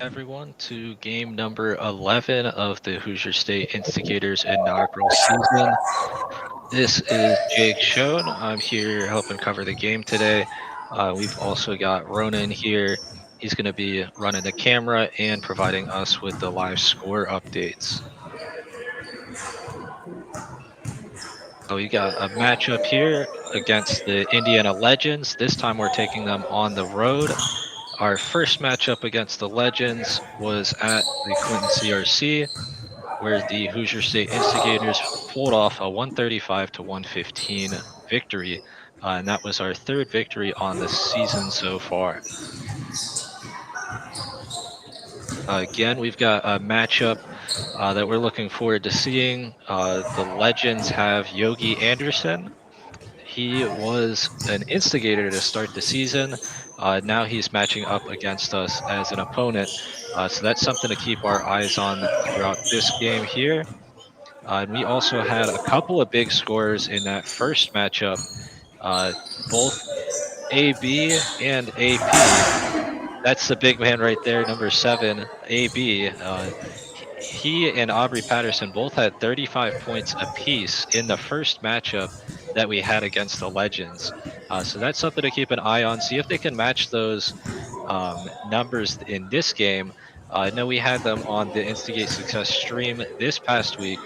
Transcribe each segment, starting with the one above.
Everyone to game number 11 of the Hoosier State Instigators inaugural season. This is Jake Schoen. I'm here helping cover the game today. We've also got Ronan here. He's going to be running the camera and providing us with the live score updates. So we got a matchup here against the Indiana Legends. This time we're taking them on the road. Our first matchup against the Legends was at the Clinton CRC, where the Hoosier State Instigators pulled off a 135-115 victory, and that was our third victory on the season so far. Again, we've got a matchup that we're looking forward to seeing. The Legends have Yogi Anderson. He was an instigator to start the season. Now he's matching up against us as an opponent. So that's something to keep our eyes on throughout this game here. And we also had a couple of big scores in that first matchup. Both AB and AP. That's the big man right there, number 7, AB. He and Aubrey Patterson both had 35 points apiece in the first matchup that we had against the Legends. So that's something to keep an eye on. See if they can match those numbers in this game. I know we had them on the Instigate Success stream this past week,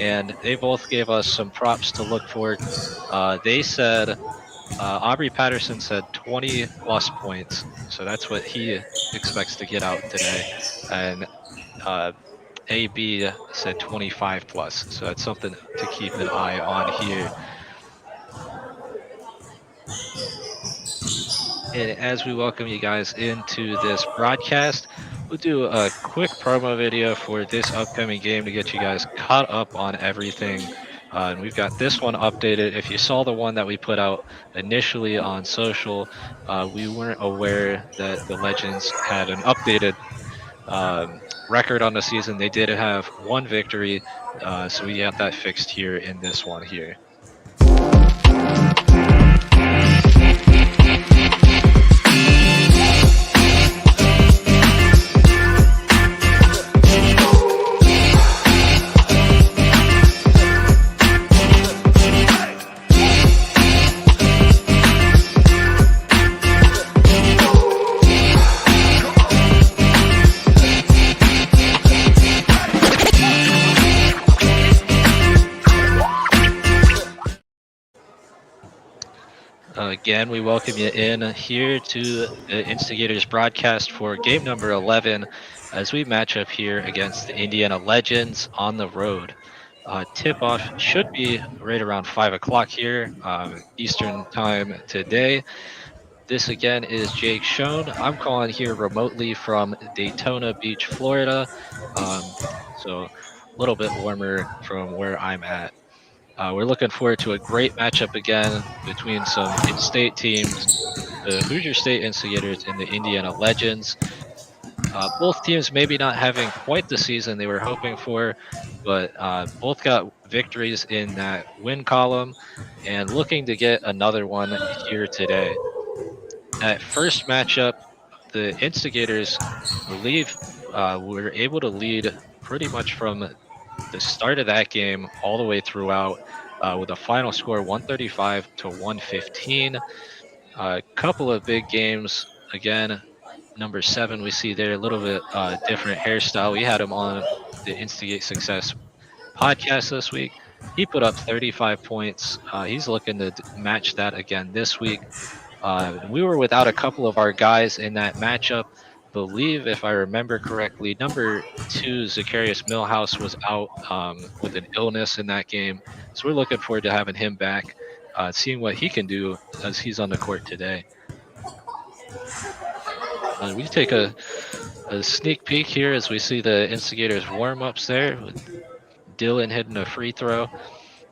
and they both gave us some props to look for. They said Aubrey Patterson said 20 plus points, so that's what he expects to get out today, and AB said 25 plus, so that's something to keep an eye on here. And as we welcome you guys into this broadcast, we'll do a quick promo video for this upcoming game to get you guys caught up on everything. And we've got this one updated. If you saw the one that we put out initially on social, we weren't aware that the Legends had an updated record on the season. They did have one victory, so we got that fixed here in this one here. Again, we welcome you in here to the Instigators broadcast for game number 11 as we match up here against the Indiana Legends on the road. Tip-off should be right around 5 o'clock here, Eastern time today. This again is Jake Schoen. I'm calling here remotely from Daytona Beach, Florida. So a little bit warmer from where I'm at. We're looking forward to a great matchup again between some in-state teams, the Hoosier State Instigators and the Indiana Legends. Both teams maybe not having quite the season they were hoping for, but both got victories in that win column and looking to get another one here today. That first matchup, the Instigators believe were able to lead pretty much from the start of that game all the way throughout with a final score 135 to 115. A couple of big games. Again, number 7, we see there a little bit different hairstyle. We had him on the Instigate Success podcast this week. He put up 35 points. He's looking to match that again this week. We were without a couple of our guys in that matchup. Believe, if I remember correctly, number 2, Zacharias Millhouse, was out with an illness in that game. So we're looking forward to having him back, seeing what he can do as he's on the court today. We take a sneak peek here as we see the Instigators warm-ups there with Dylan hitting a free throw.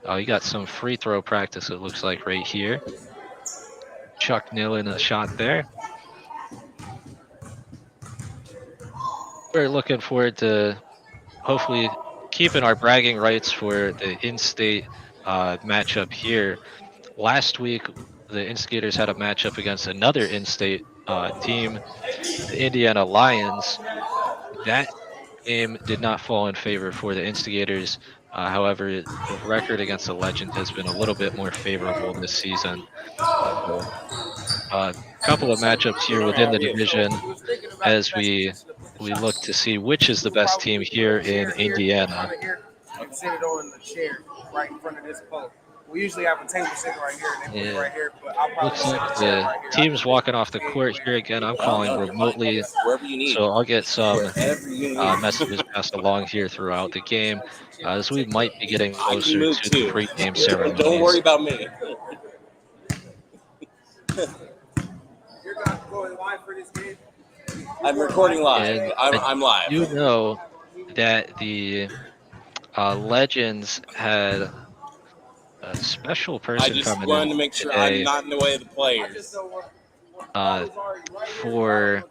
You got some free throw practice, it looks like, right here. Chuck nailing a shot there. We're looking forward to hopefully keeping our bragging rights for the in-state matchup here. Last week, the Instigators had a matchup against another in-state team, the Indiana Lions. That game did not fall in favor for the Instigators. However, the record against the Legends has been a little bit more favorable this season. So, a couple of matchups here within the division as we look to see which is the best team here in Indiana. And sit it on the chair right in front of this pole. We usually have a table sitting right here, and they put it right here. But I'll probably Looks like the team's walking off the court here again. I'm calling remotely, so I'll get some messages passed along here throughout the game as we might be getting closer to the pre-game ceremony. Don't worry about me. You're not going live for this game? I'm recording live. I'm live. You know that the Legends had a special person I just coming wanted in to make sure today, I'm not in the way of the players. For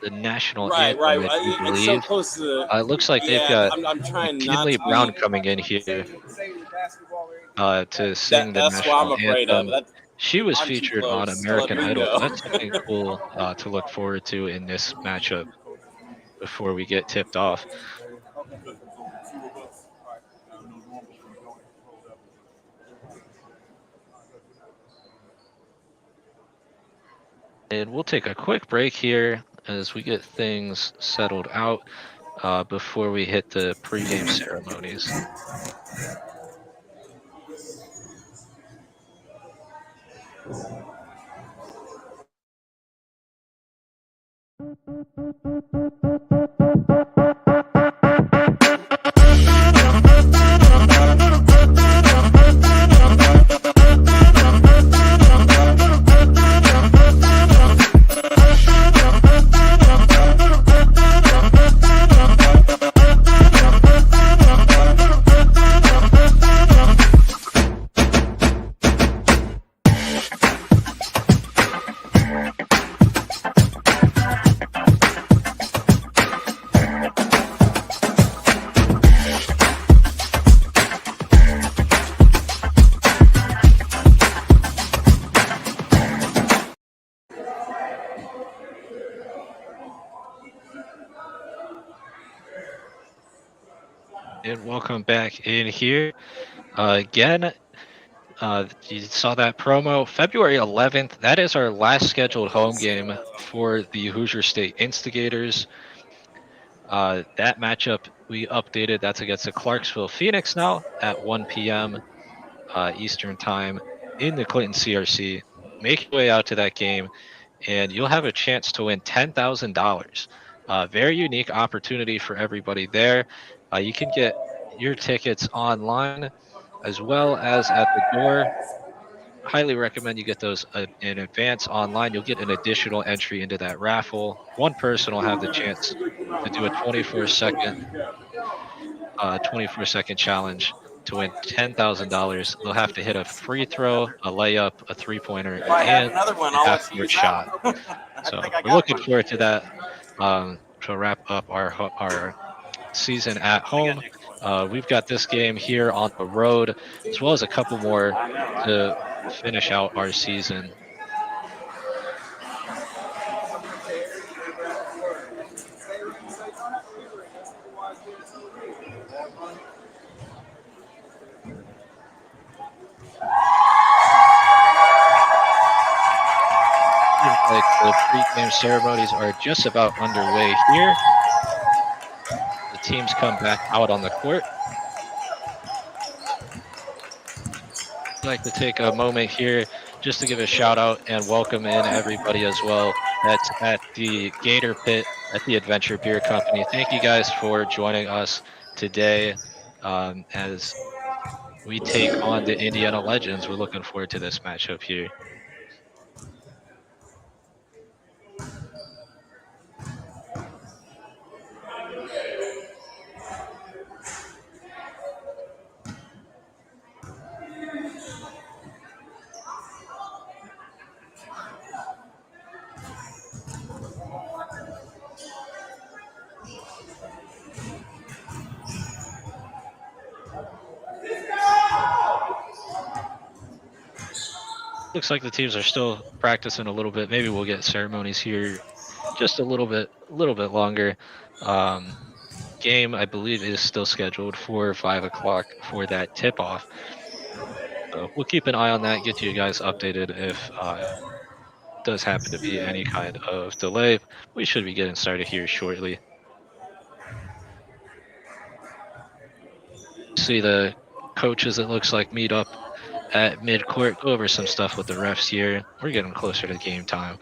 the national anthem, Right. if you It's believe. so close to the. It looks like they've got I'm trying not Kinley to Brown be, coming in here to sing the That's what I'm national afraid anthem. of. She was I'm too featured close on to American letting Idol. go. That's something cool to look forward to in this matchup before we get tipped off. And we'll take a quick break here as we get things settled out before we hit the pregame ceremonies. And welcome back in here. Again, you saw that promo, February 11th. That is our last scheduled home game for the Hoosier State Instigators. That matchup we updated. That's against the Clarksville Phoenix now at 1 p.m. Eastern Time in the Clinton CRC. Make your way out to that game, and you'll have a chance to win $10,000. Very unique opportunity for everybody there. You can get your tickets online as well as at the door. Highly recommend you get those in advance online. You'll get an additional entry into that raffle. One person will have the chance to do a 24-second challenge to win $10,000. They'll have to hit a free throw, a layup, a three-pointer, and a half-court shot. So we're looking forward to that. to wrap up our season at home. We've got this game here on the road, as well as a couple more to finish out our season. Seems like the pre-game ceremonies are just about underway here. The teams come back out on the court. I'd like to take a moment here just to give a shout out and welcome in everybody as well that's at the Gator Pit at the Adventure Beer Company. Thank you guys for joining us today as we take on the Indiana Legends. We're looking forward to this matchup here. Looks like the teams are still practicing a little bit. Maybe we'll get ceremonies here just a little bit longer. Game, I believe, is still scheduled for 5 o'clock for that tip-off. So we'll keep an eye on that, get you guys updated if does happen to be any kind of delay. We should be getting started here shortly. See the coaches, it looks like, meet up at mid-court, go over some stuff with the refs here. We're getting closer to game time.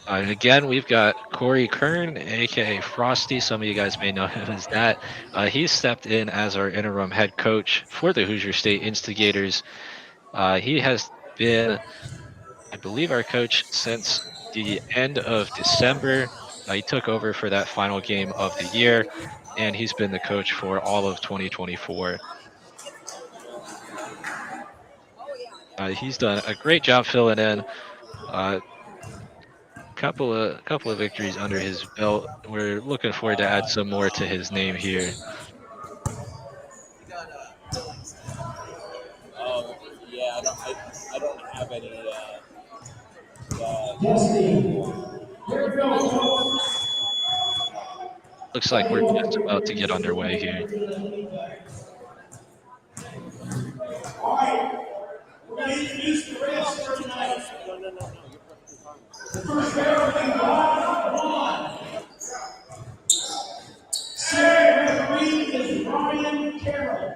And again, we've got Corey Kern, aka Frosty. Some of you guys may know him as that. He stepped in as our interim head coach for the Hoosier State Instigators. He has been, I believe, our coach since the end of December. He took over for that final game of the year, and he's been the coach for all of 2024. He's done a great job filling in. Couple of victories under his belt. We're looking forward to add some more to his name here. Yeah, I don't have any. Looks like we're just about to get underway here. All right, we're going to introduce the refs for tonight. The first pair will be Ron. Second referee is Ryan Carroll.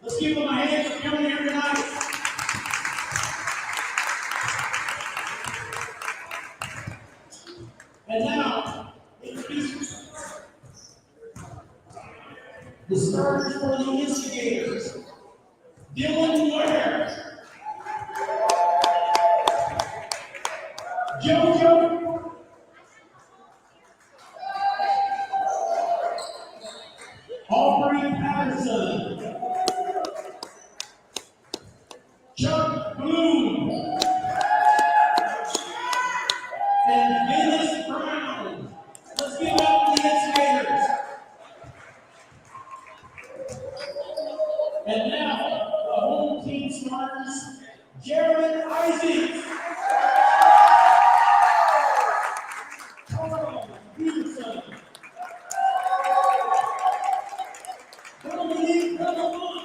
Let's give them a hand for coming here tonight. And now, introduce the starters for the Instigators. Dylan Ware, JoJo, Aubrey Patterson, Chuck Bloom, and Dennis Brown. Let's give it up for the Instigators. And now, the home team starters, Jared Isaacs, Carl Peterson, Dominique Bellamont,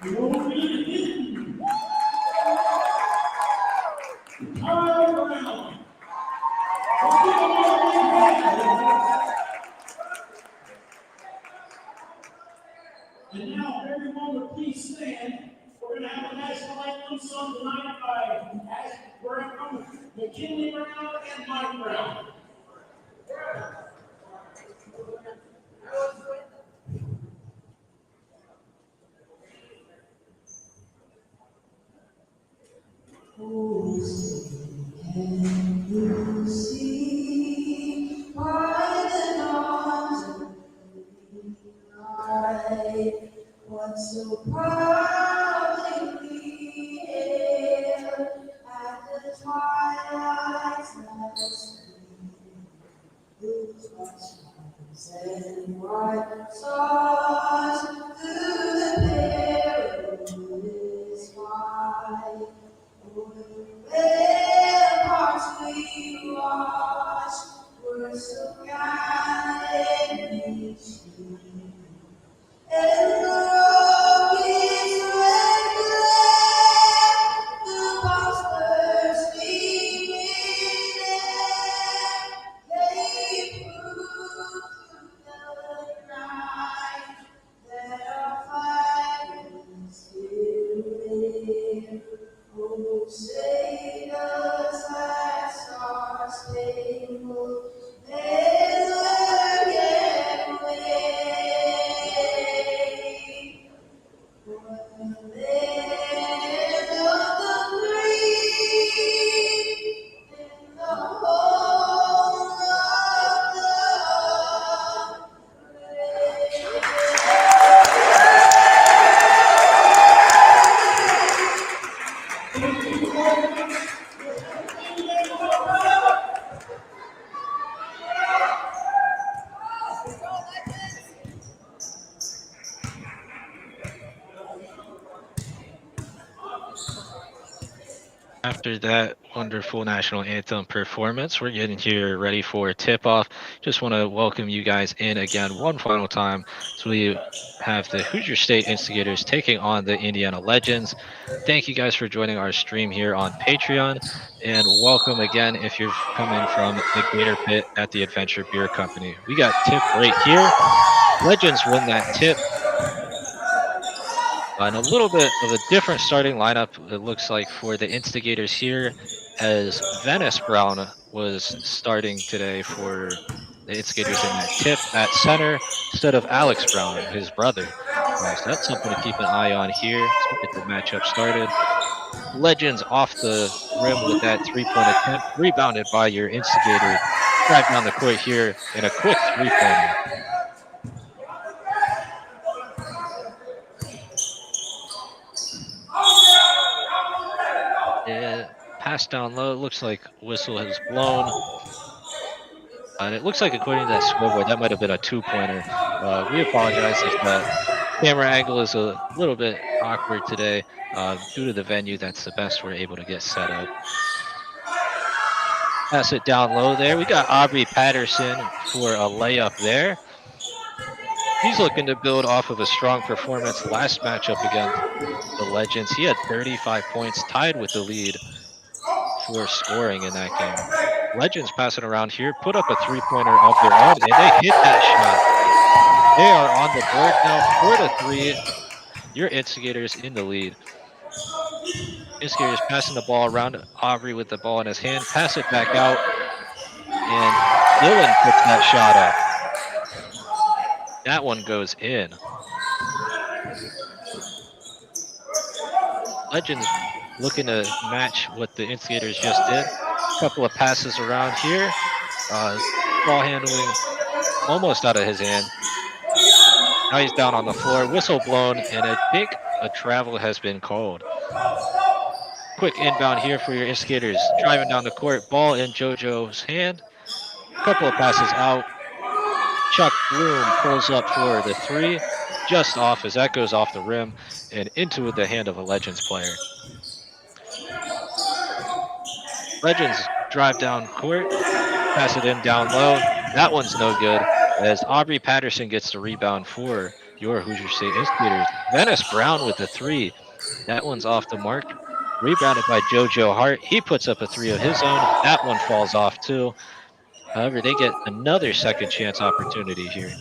Rosie Hinton, Kyle Brown. Let's give them all a big hand. And now, if everyone would please stand, we're going to have a national anthem sung tonight by Brown, McKinley Brown, and Mike Brown. Oh, can you see by the dawn's early light what so proudly we hailed Send white stars through the perilous fight. O'er the ramparts we watched were so gallantly seen. And the rockets red glare, the bombs bursting in air. They proved through the night that our fight was still there. Oh, say does that star-spangled banner yet wave? For the land of the free and the home of the After that wonderful national anthem performance, we're getting here ready for tip-off. Just want to welcome you guys in again one final time. So we have the Hoosier State Instigators taking on the Indiana Legends. Thank you guys for joining our stream here on Patreon, and welcome again if you're coming from the Gator Pit at the Adventure Beer Company. We got tip right here. Legends win that tip. And a little bit of a different starting lineup, it looks like, for the Instigators here, as Venice Brown was starting today for the Instigators in that tip at center instead of Alex Brown, his brother. So that's something to keep an eye on here as we get the matchup started. Legends off the rim with that three-point attempt, rebounded by your Instigators. Drive down the court here in a quick three-pointer. Pass down low. It looks like whistle has blown. And it looks like, according to that scoreboard, that might have been a two-pointer. We apologize if the camera angle is a little bit awkward today. Due to the venue, that's the best we're able to get set up. Pass it down low there. We got Aubrey Patterson for a layup there. He's looking to build off of a strong performance last matchup against the Legends. He had 35 points, tied with the lead for scoring in that game. Legends passing around here, put up a three-pointer of their own, and they hit that shot. They are on the board now, 4-3. Your Instigators in the lead. Instigators passing the ball around. Aubrey with the ball in his hand, pass it back out, and Dylan puts that shot up. That one goes in. Legends looking to match what the Instigators just did. A couple of passes around here. Ball handling almost out of his hand. Now he's down on the floor. Whistle blown, and I think a travel has been called. Quick inbound here for your Instigators. Driving down the court. Ball in JoJo's hand. A couple of passes out. Chuck Bloom pulls up for the three. Just off as that goes off the rim and into the hand of a Legends player. Legends drive down court, pass it in down low. That one's no good as Aubrey Patterson gets the rebound for your Hoosier State Instigators. Venice Brown with the three. That one's off the mark. Rebounded by JoJo Hart. He puts up a three of his own. That one falls off too. However, they get another second chance opportunity here.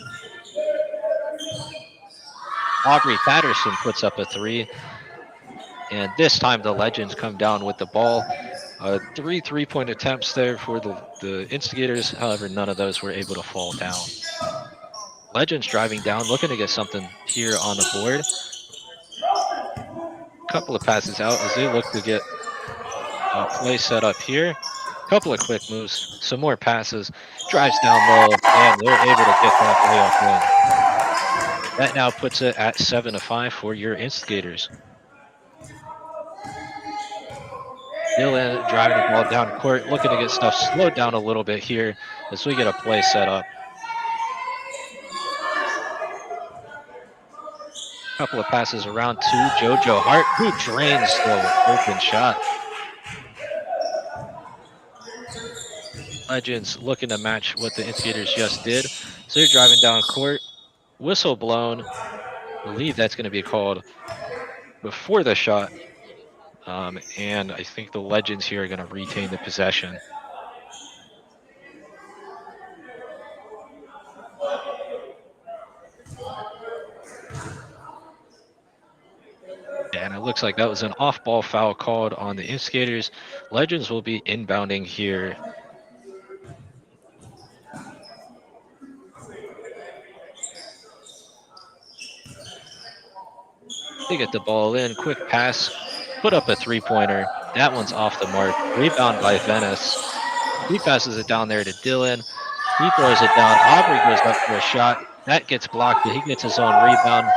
Aubrey Patterson puts up a three. And this time the Legends come down with the ball. Three three-point attempts there for the Instigators. However, none of those were able to fall down. Legends driving down, looking to get something here on the board. Couple of passes out as they look to get a play set up here. Couple of quick moves, some more passes, drives down low, and they're able to get that layup in. That now puts it at 7-5 for your Instigators. Dylan driving the ball down court, looking to get stuff slowed down a little bit here as we get a play set up. Couple of passes around to JoJo Hart, who drains the open shot. Legends looking to match what the Instigators just did. So they're driving down court. Whistle blown. I believe that's going to be called before the shot. And I think the Legends here are going to retain the possession. And it looks like that was an off-ball foul called on the Instigators. Legends will be inbounding here. They get the ball in, quick pass, put up a three-pointer. That one's off the mark. Rebound by Venice. He passes it down there to Dylan. He throws it down. Aubrey goes up for a shot. That gets blocked, but he gets his own rebound.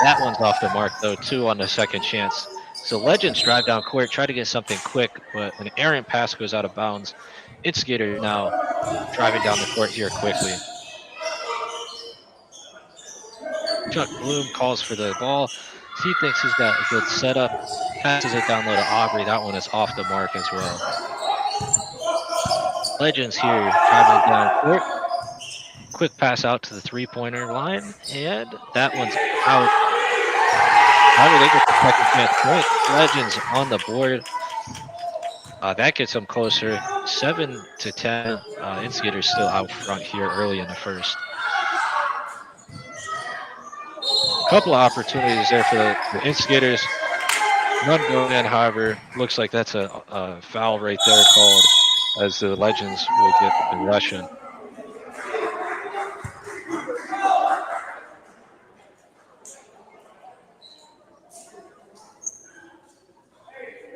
That one's off the mark, though, 2 on the second chance. So Legends drive down court, try to get something quick, but an errant pass goes out of bounds. Instigator now driving down the court here quickly. Chuck Bloom calls for the ball. He thinks he's got a good setup. Passes it down low to Aubrey. That one is off the mark as well. Legends here driving down court. Quick pass out to the three-pointer line, and that one's out. However, they get the second chance point. Legends on the board. That gets them closer, 7-10. Instigators still out front here early in the first. A couple of opportunities there for the Instigators. None going in, however, looks like that's a foul right there called as the Legends will get the possession.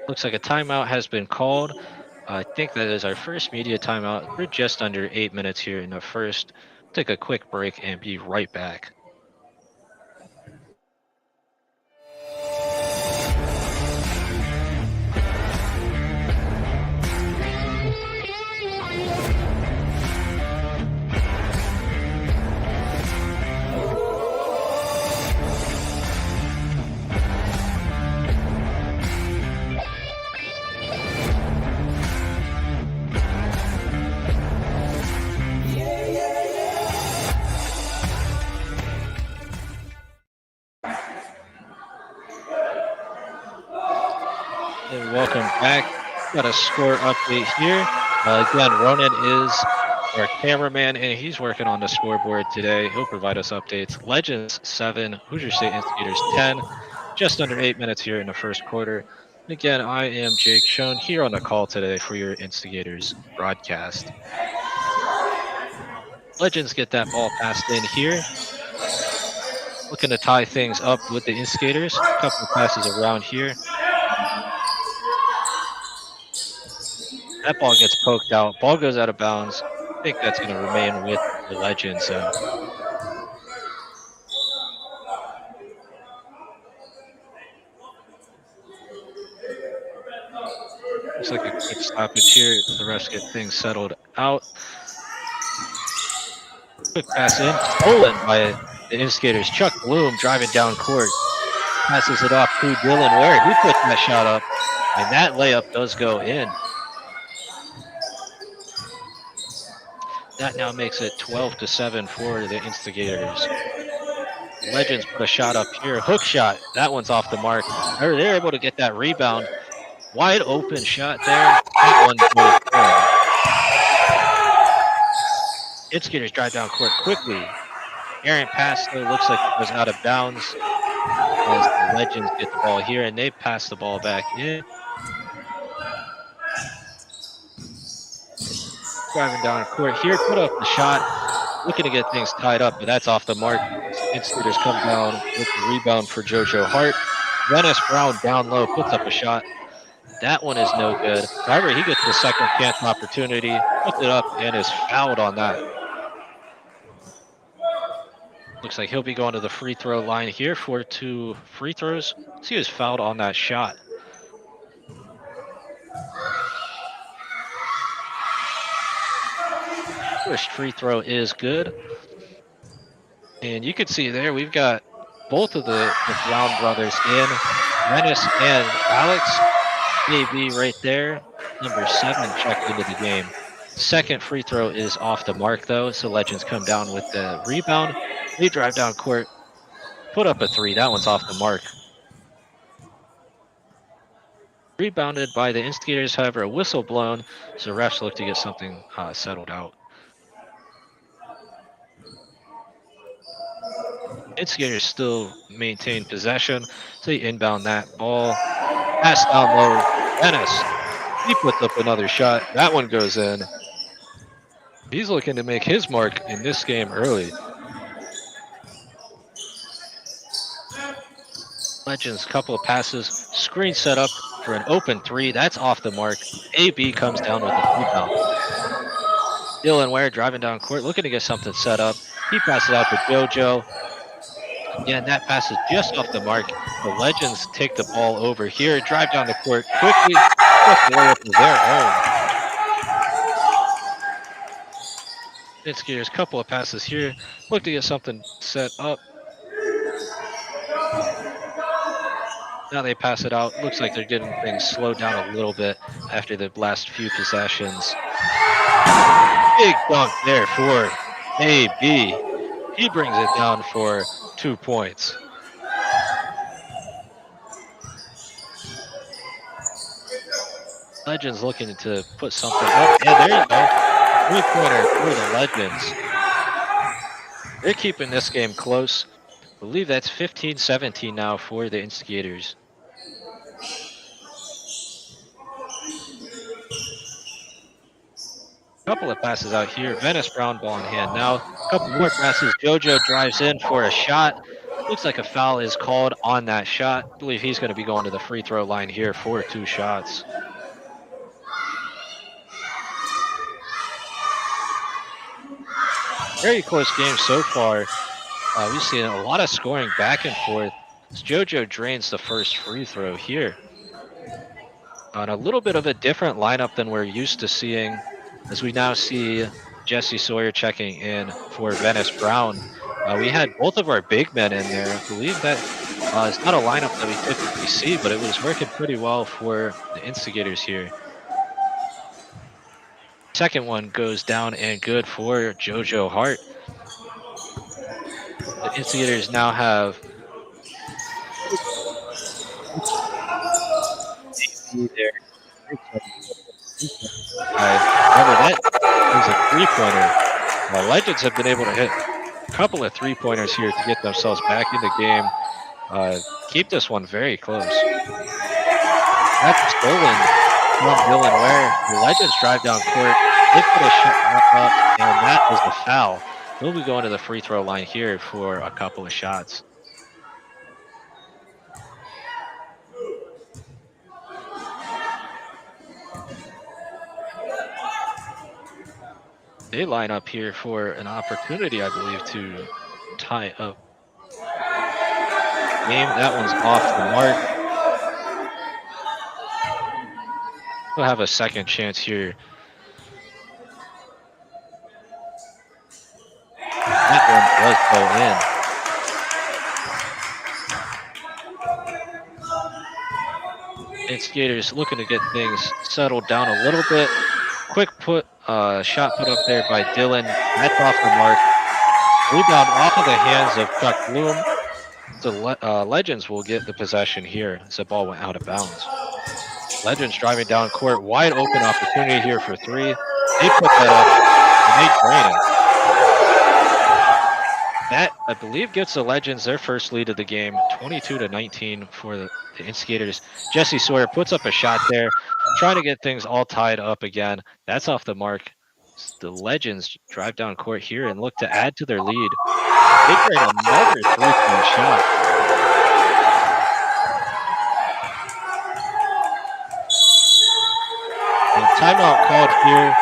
Looks like a timeout has been called. I think that is our first media timeout. We're just under 8 minutes here in the first. Take a quick break and be right back. And welcome back. Got a score update here. Again, Ronan is our cameraman, and he's working on the scoreboard today. He'll provide us updates. Legends 7, Hoosier State Instigators 10. Just under 8 minutes here in the first quarter. And again, I am Jake Schoen here on the call today for your Instigators broadcast. Legends get that ball passed in here. Looking to tie things up with the Instigators. A couple of passes around here. That ball gets poked out. Ball goes out of bounds. I think that's going to remain with the Legends. Looks like a quick stoppage here. The refs get things settled out. Quick pass in. Stolen by the Instigators. Chuck Bloom driving down court. Passes it off to Dylan Ware. He puts that shot up. And that layup does go in. That now makes it 12-7 for the Instigators. Legends put a shot up here. Hook shot. That one's off the mark. They're able to get that rebound. Wide open shot there. That one goes in. Instigators drive down court quickly. Errant pass though looks like it was out of bounds as the Legends get the ball here, and they pass the ball back in. Driving down court here, put up the shot, looking to get things tied up, but that's off the mark. Instigators come down with the rebound for JoJo Hart. Rennis Brown down low, puts up a shot. That one is no good. However, he gets the second chance opportunity, puts it up, and is fouled on that. Looks like he'll be going to the free throw line here for 2 free throws. So he was fouled on that shot. First free throw is good. And you can see there we've got both of the Brown brothers in. Menace and Alex, AB right there. Number 7 checked into the game. Second free throw is off the mark, though, so Legends come down with the rebound. They drive down court, put up a 3. That one's off the mark. Rebounded by the Instigators, however, a whistle blown, so refs look to get something settled out. Instigators still maintain possession, so they inbound that ball. Pass down low, Menace. He puts up another shot. That one goes in. He's looking to make his mark in this game early. Legends, couple of passes, screen set up for an open 3. That's off the mark. AB comes down with a rebound. Dylan Ware driving down court, looking to get something set up. He passes out to JoJo. Again, that pass is just off the mark. The Legends take the ball over here, drive down the court quickly, put the layup of their own. Instigators, couple of passes here, look to get something set up. Now they pass it out. Looks like they're getting things slowed down a little bit after the last few possessions. Big dunk there for AB. He brings it down for 2 points. Legends looking to put something up. Yeah, there you go. 3-pointer for the Legends. They're keeping this game close. I believe that's 15-17 now for the Instigators. Couple of passes out here. Venice Brown ball in hand now. Couple more passes. JoJo drives in for a shot. Looks like a foul is called on that shot. I believe he's going to be going to the free throw line here for 2 shots. Very close game so far. We've seen a lot of scoring back and forth as JoJo drains the first free throw here. On a little bit of a different lineup than we're used to seeing, as we now see Jesse Sawyer checking in for Venice Brown. We had both of our big men in there. I believe that is not a lineup that we typically see, but it was working pretty well for the Instigators here. Second one goes down and good for JoJo Hart. The Instigators now have there. Remember, that was a 3-pointer. Legends have been able to hit a couple of 3-pointers here to get themselves back in the game. Keep this one very close. That's stolen from Dylan Ware. The Legends drive down court. They put a shot up, and that is the foul. He'll be going to the free throw line here for a couple of shots. They line up here for an opportunity, I believe, to tie up game. That one's off the mark. We'll have a second chance here. That one does go in. Instigators looking to get things settled down a little bit. Quick shot put up there by Dylan. That's off the mark. Rebound off of the hands of Chuck Bloom. The Legends will get the possession here as the ball went out of bounds. Legends driving down court. Wide open opportunity here for 3. They put that up and they drain it. That, I believe, gets the Legends their first lead of the game, 22-19 for the Instigators. Jesse Sawyer puts up a shot there, trying to get things all tied up again. That's off the mark. The Legends drive down court here and look to add to their lead. They drain another 3-point shot. And timeout called here.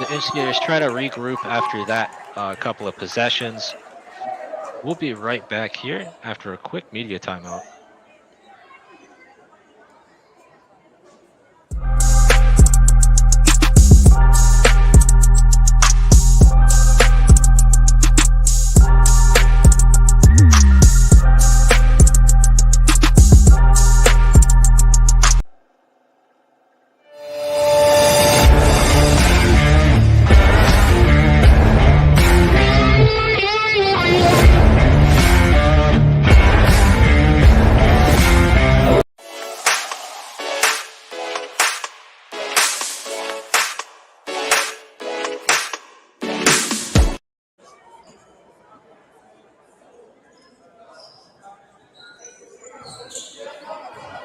The Instigators try to regroup after that couple of possessions. We'll be right back here after a quick media timeout.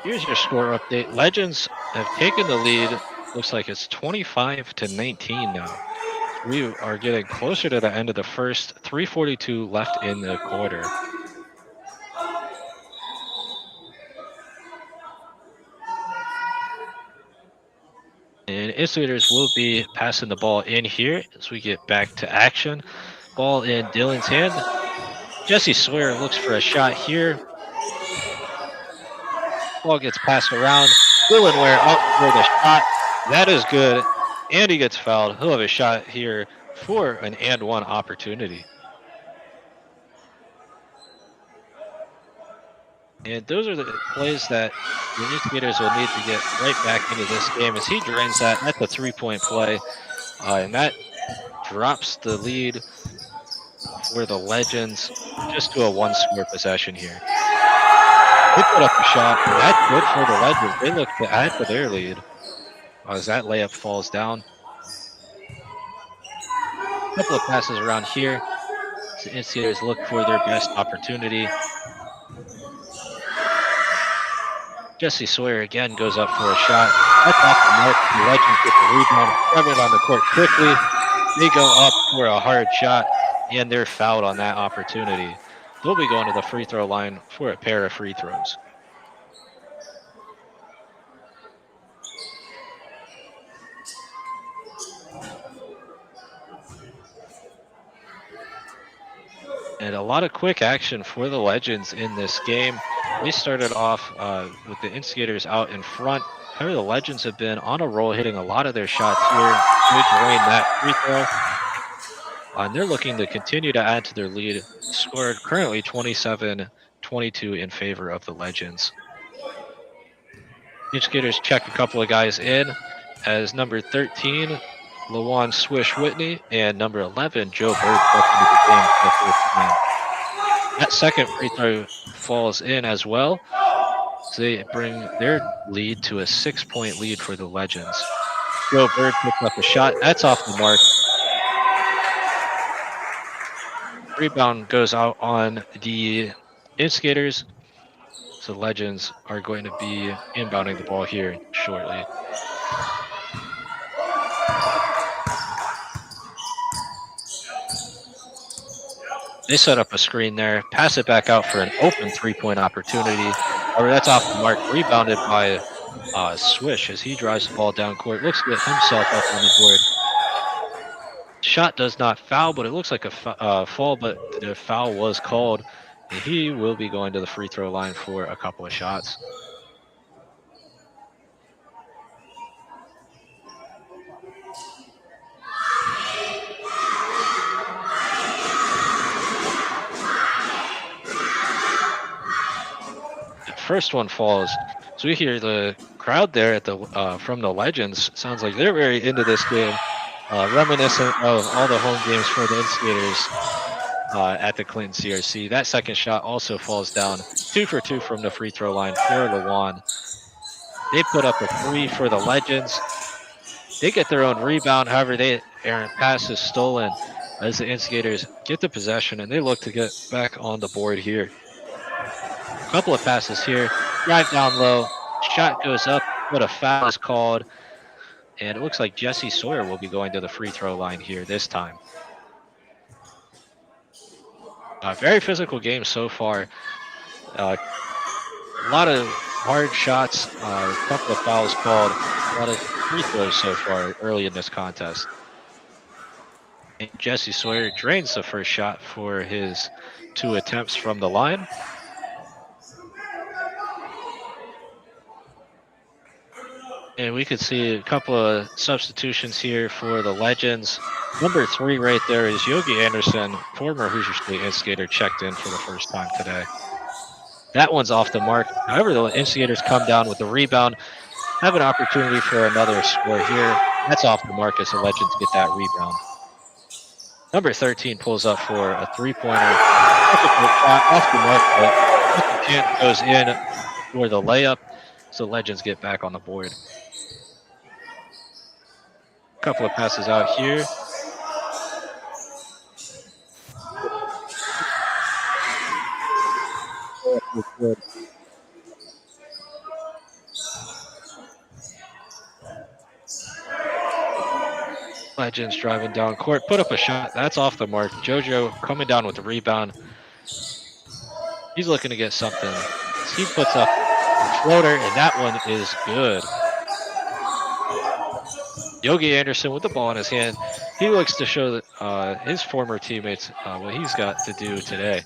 Here's your score update. Legends have taken the lead. Looks like it's 25-19 now. We are getting closer to the end of the first. 3:42 left in the quarter. And Instigators will be passing the ball in here as we get back to action. Ball in Dylan's hand. Jesse Sawyer looks for a shot here. Ball gets passed around. Dylan Ware up for the shot. That is good. And he gets fouled. He'll have a shot here for an and one opportunity. And those are the plays that the Instigators will need to get right back into this game as he drains that. That's a 3-point play. And that drops the lead for the Legends just to a one-score possession here. They put up a shot, and that's good for the Legends. They look to add to their lead as that layup falls down. A couple of passes around here. The Instigators look for their best opportunity. Jesse Sawyer again goes up for a shot. That's off the mark. The Legends get the rebound, grab it on the court quickly. They go up for a hard shot, and they're fouled on that opportunity. They'll be going to the free throw line for a pair of free throws. And a lot of quick action for the Legends in this game. They started off with the Instigators out in front. However, the Legends have been on a roll, hitting a lot of their shots here. They drain that free throw. And they're looking to continue to add to their lead. Scored currently 27-22 in favor of the Legends. Instigators check a couple of guys in as number 13, Lawan Swish Whitney, and number 11, Joe Bird, step into the game for the first time. That second free throw falls in as well. So they bring their lead to a 6-point lead for the Legends. Joe Bird picks up a shot. That's off the mark. Rebound goes out on the Instigators. So the Legends are going to be inbounding the ball here shortly. They set up a screen there, pass it back out for an open 3-point opportunity. However, that's off the mark, rebounded by Swish as he drives the ball down court. Looks to get himself up on the board. Shot does not foul, but it looks like a fall, but the foul was called. And he will be going to the free throw line for a couple of shots. First one falls. So we hear the crowd there at the from the Legends. Sounds like they're very into this game, reminiscent of all the home games for the Instigators at the Clinton CRC. That second shot also falls down. 2 for 2 from the free throw line for Lawan. They put up a 3 for the Legends. They get their own rebound. However, errant pass is stolen as the Instigators get the possession, and they look to get back on the board here. Couple of passes here, drive down low, shot goes up, but a foul is called, and it looks like Jesse Sawyer will be going to the free throw line here this time. Very physical game so far. A lot of hard shots, a couple of fouls called, a lot of free throws so far early in this contest. And Jesse Sawyer drains the first shot for his 2 attempts from the line. And we could see a couple of substitutions here for the Legends. Number 3 right there is Yogi Anderson, former Hoosier State Instigator, checked in for the first time today. That one's off the mark. However, the Instigators come down with the rebound, have an opportunity for another score here. That's off the mark as the Legends get that rebound. Number 13 pulls up for a 3-pointer. Difficult shot off the mark, but second chance goes in for the layup, so Legends get back on the board. Couple of passes out here. Legends driving down court, put up a shot. That's off the mark. JoJo coming down with the rebound. He's looking to get something. He puts up a floater, and that one is good. Yogi Anderson with the ball in his hand. He looks to show that, his former teammates what he's got to do today.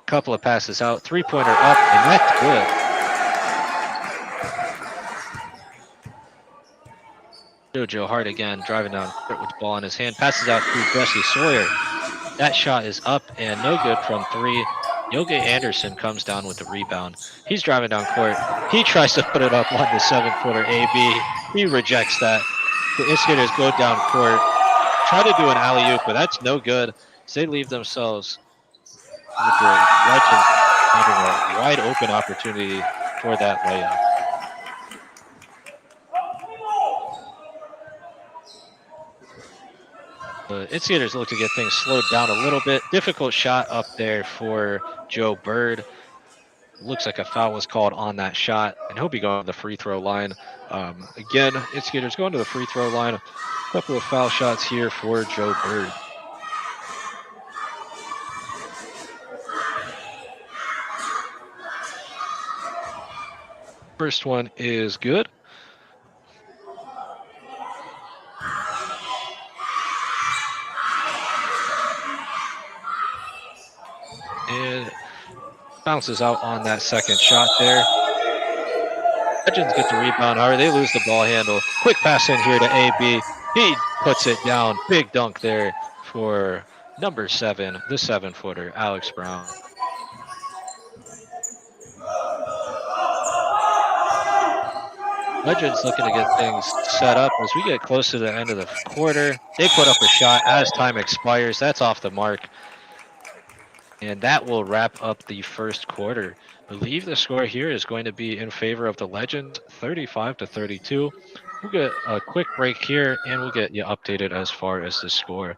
Couple of passes out, three-pointer up, and that's good. JoJo Hart again, driving down court with the ball in his hand, passes out to Jesse Sawyer. That shot is up and no good from three. Yogi Anderson comes down with the rebound. He's driving down court. He tries to put it up on the 7-footer AB. He rejects that. The Instigators go down court, try to do an alley-oop, but that's no good. So they leave themselves with the Legends having a wide open opportunity for that layup. The Instigators look to get things slowed down a little bit. Difficult shot up there for Joe Bird. Looks like a foul was called on that shot, and he'll be going to the free throw line. Again, Instigators going to the free throw line. A couple of foul shots here for Joe Bird. First one is good. And bounces out on that second shot there. Legends get the rebound. However, they lose the ball handle. Quick pass in here to AB. He puts it down. Big dunk there for number 7, the 7-footer, Alex Brown. Legends looking to get things set up as we get close to the end of the quarter. They put up a shot as time expires. That's off the mark. And that will wrap up the first quarter. I believe the score here is going to be in favor of the Legends, 35-32. We'll get a quick break here, and we'll get you updated as far as the score.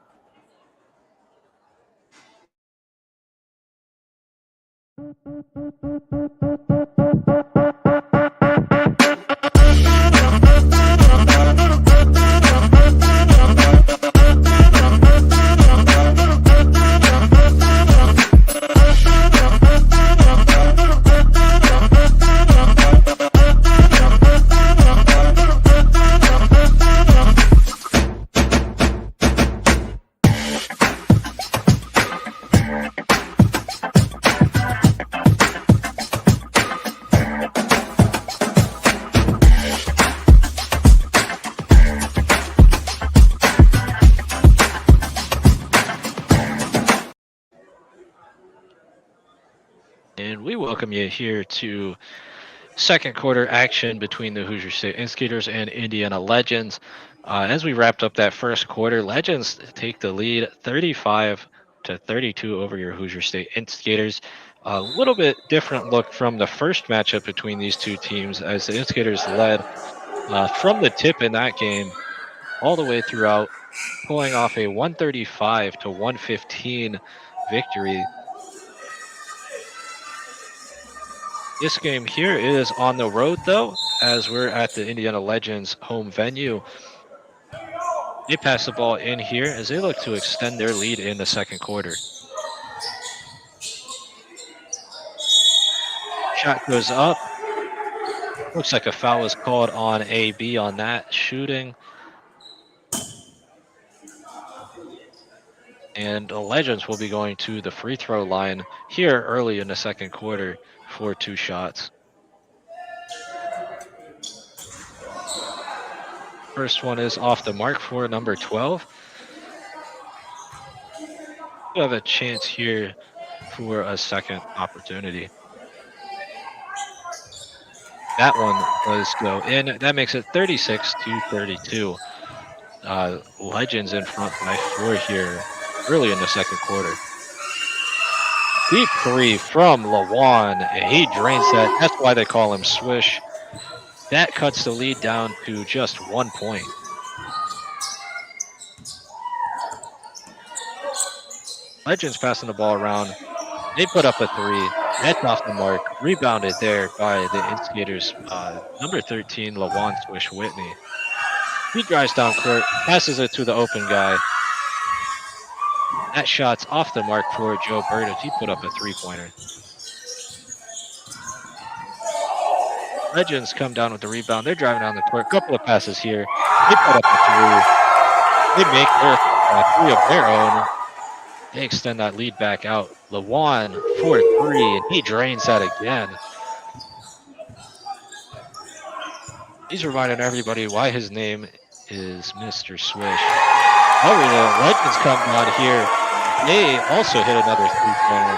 And we welcome you here to second quarter action between the Hoosier State Instigators and Indiana Legends. As we wrapped up that first quarter, Legends take the lead 35-32 over your Hoosier State Instigators. A little bit different look from the first matchup between these two teams, as the Instigators led from the tip in that game all the way throughout, pulling off a 135-115 victory. This game here is on the road, though, as we're at the Indiana Legends home venue. They pass the ball in here as they look to extend their lead in the second quarter. Shot goes up. Looks like a foul was called on AB on that shooting. And the Legends will be going to the free throw line here early in the second quarter for 2 shots. First one is off the mark for number 12. We have a chance here for a second opportunity. That one does go in. That makes it 36-32. Legends in front by 4 here early in the second quarter. Deep 3 from Lawan, and he drains that. That's why they call him Swish. That cuts the lead down to just 1 point. Legends passing the ball around. They put up a 3. That's off the mark. Rebounded there by the Instigators. Number 13, Lawan Swish Whitney. He drives down court, passes it to the open guy. That shot's off the mark for Joe Bird as he put up a three-pointer. Legends come down with the rebound. They're driving down the court. Couple of passes here. They put up a three. They make their three of their own. They extend that lead back out. Lawan for three, and he drains that again. He's reminding everybody why his name is Mr. Swish. However, the Legends come down here. They also hit another three-pointer.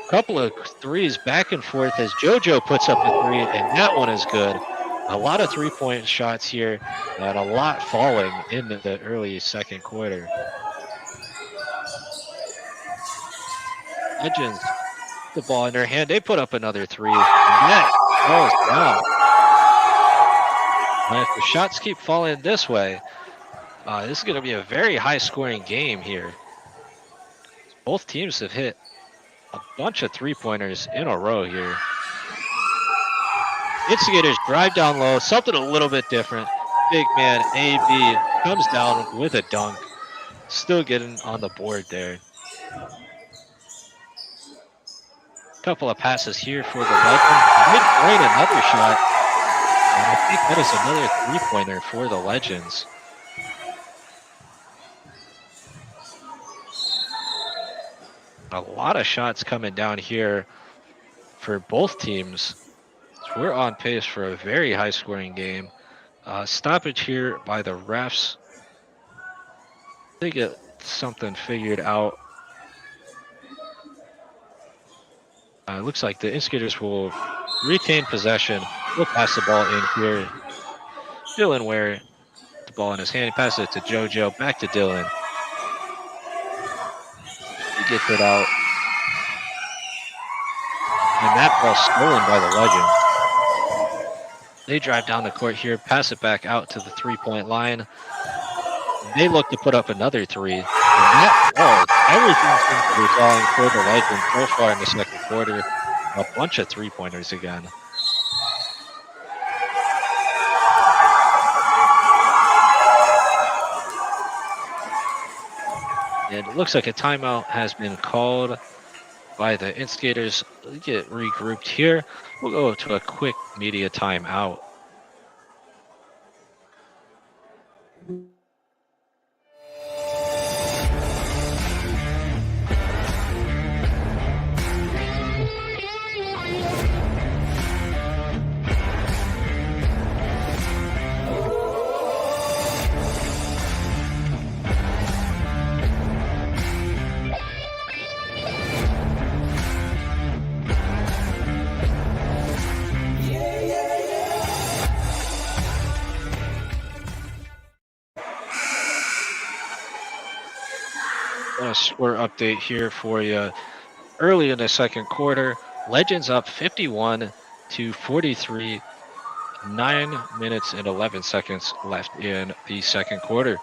Couple of threes back and forth as JoJo puts up a three, and that one is good. A lot of three-point shots here, and a lot falling in the early second quarter. Legends, the ball in their hand, they put up another three, and that falls down. And if the shots keep falling this way, this is going to be a very high-scoring game here. Both teams have hit a bunch of three-pointers in a row here. Instigators drive down low, something a little bit different. Big man AB comes down with a dunk. Still getting on the board there. Couple of passes here for the Legends. Mid-range, another shot. And I think that is another three-pointer for the Legends. A lot of shots coming down here for both teams. So we're on pace for a very high-scoring game. Stoppage here by the refs. They get something figured out. It looks like the Instigators will retain possession. We'll pass the ball in here. Dylan Ware, the ball in his hand. He passes it to JoJo. Back to Dylan. He gets it out. And that ball's stolen by the Legends. They drive down the court here, pass it back out to the three-point line. They look to put up another three. And that falls. Everything seems to be falling for the Legends so far in the second quarter. A bunch of three-pointers again. And it looks like a timeout has been called by the Instigators. They get regrouped here. We'll go to a quick media timeout. A score update here for you. Early in the second quarter, Legends up 51-43. 9 minutes and 11 seconds left in the second quarter.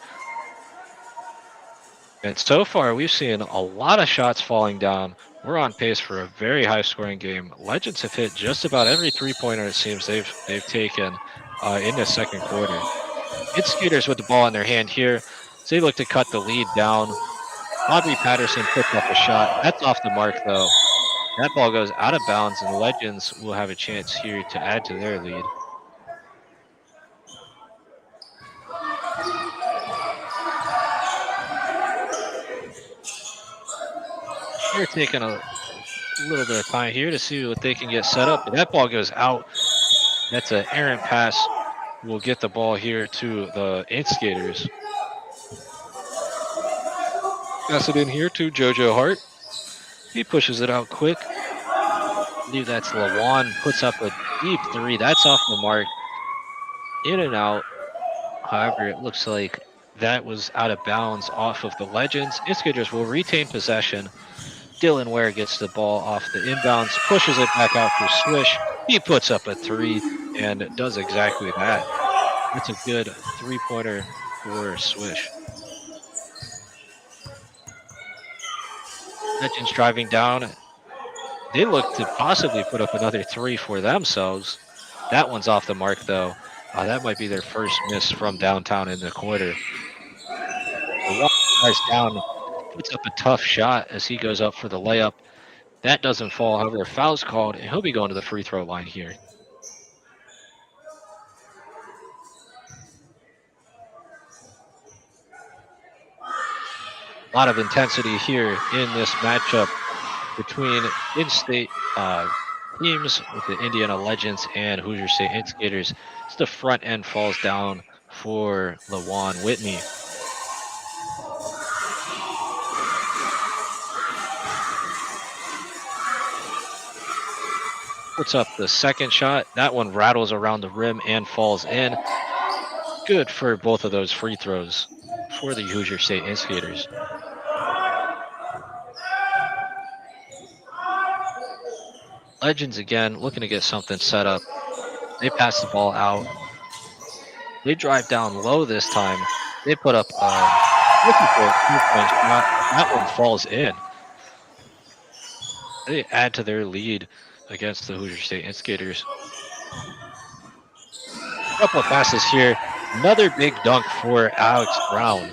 And so far, we've seen a lot of shots falling down. We're on pace for a very high-scoring game. Legends have hit just about every three-pointer it seems they've taken in the second quarter. Instigators with the ball in their hand here. So they look to cut the lead down. Bobby Patterson puts up a shot. That's off the mark, though. That ball goes out of bounds, and the Legends will have a chance here to add to their lead. They're taking a little bit of time here to see what they can get set up. But that ball goes out. That's an errant pass. We'll get the ball here to the Instigators. Pass it in here to JoJo Hart. He pushes it out quick. I believe that's Lawan. Puts up a deep three. That's off the mark. In and out. However, it looks like that was out of bounds off of the Legends. Instigators will retain possession. Dylan Ware gets the ball off the inbounds, pushes it back out for Swish. He puts up a three and does exactly that. That's a good three-pointer for Swish. Legends driving down. They look to possibly put up another three for themselves. That one's off the mark, though. That might be their first miss from downtown in the quarter. LeWan drives down, puts up a tough shot as he goes up for the layup. That doesn't fall. However, a foul's called, and he'll be going to the free throw line here. A lot of intensity here in this matchup between in-state teams with the Indiana Legends and Hoosier State Instigators. As the front end falls down for LeWan Whitney. Puts up the second shot. That one rattles around the rim and falls in. Good for both of those free throws for the Hoosier State Instigators. Legends again looking to get something set up. They pass the ball out. They drive down low this time. They put up a difficult two-point shot. That one falls in. They add to their lead against the Hoosier State Instigators. A couple of passes here. Another big dunk for Alex Brown.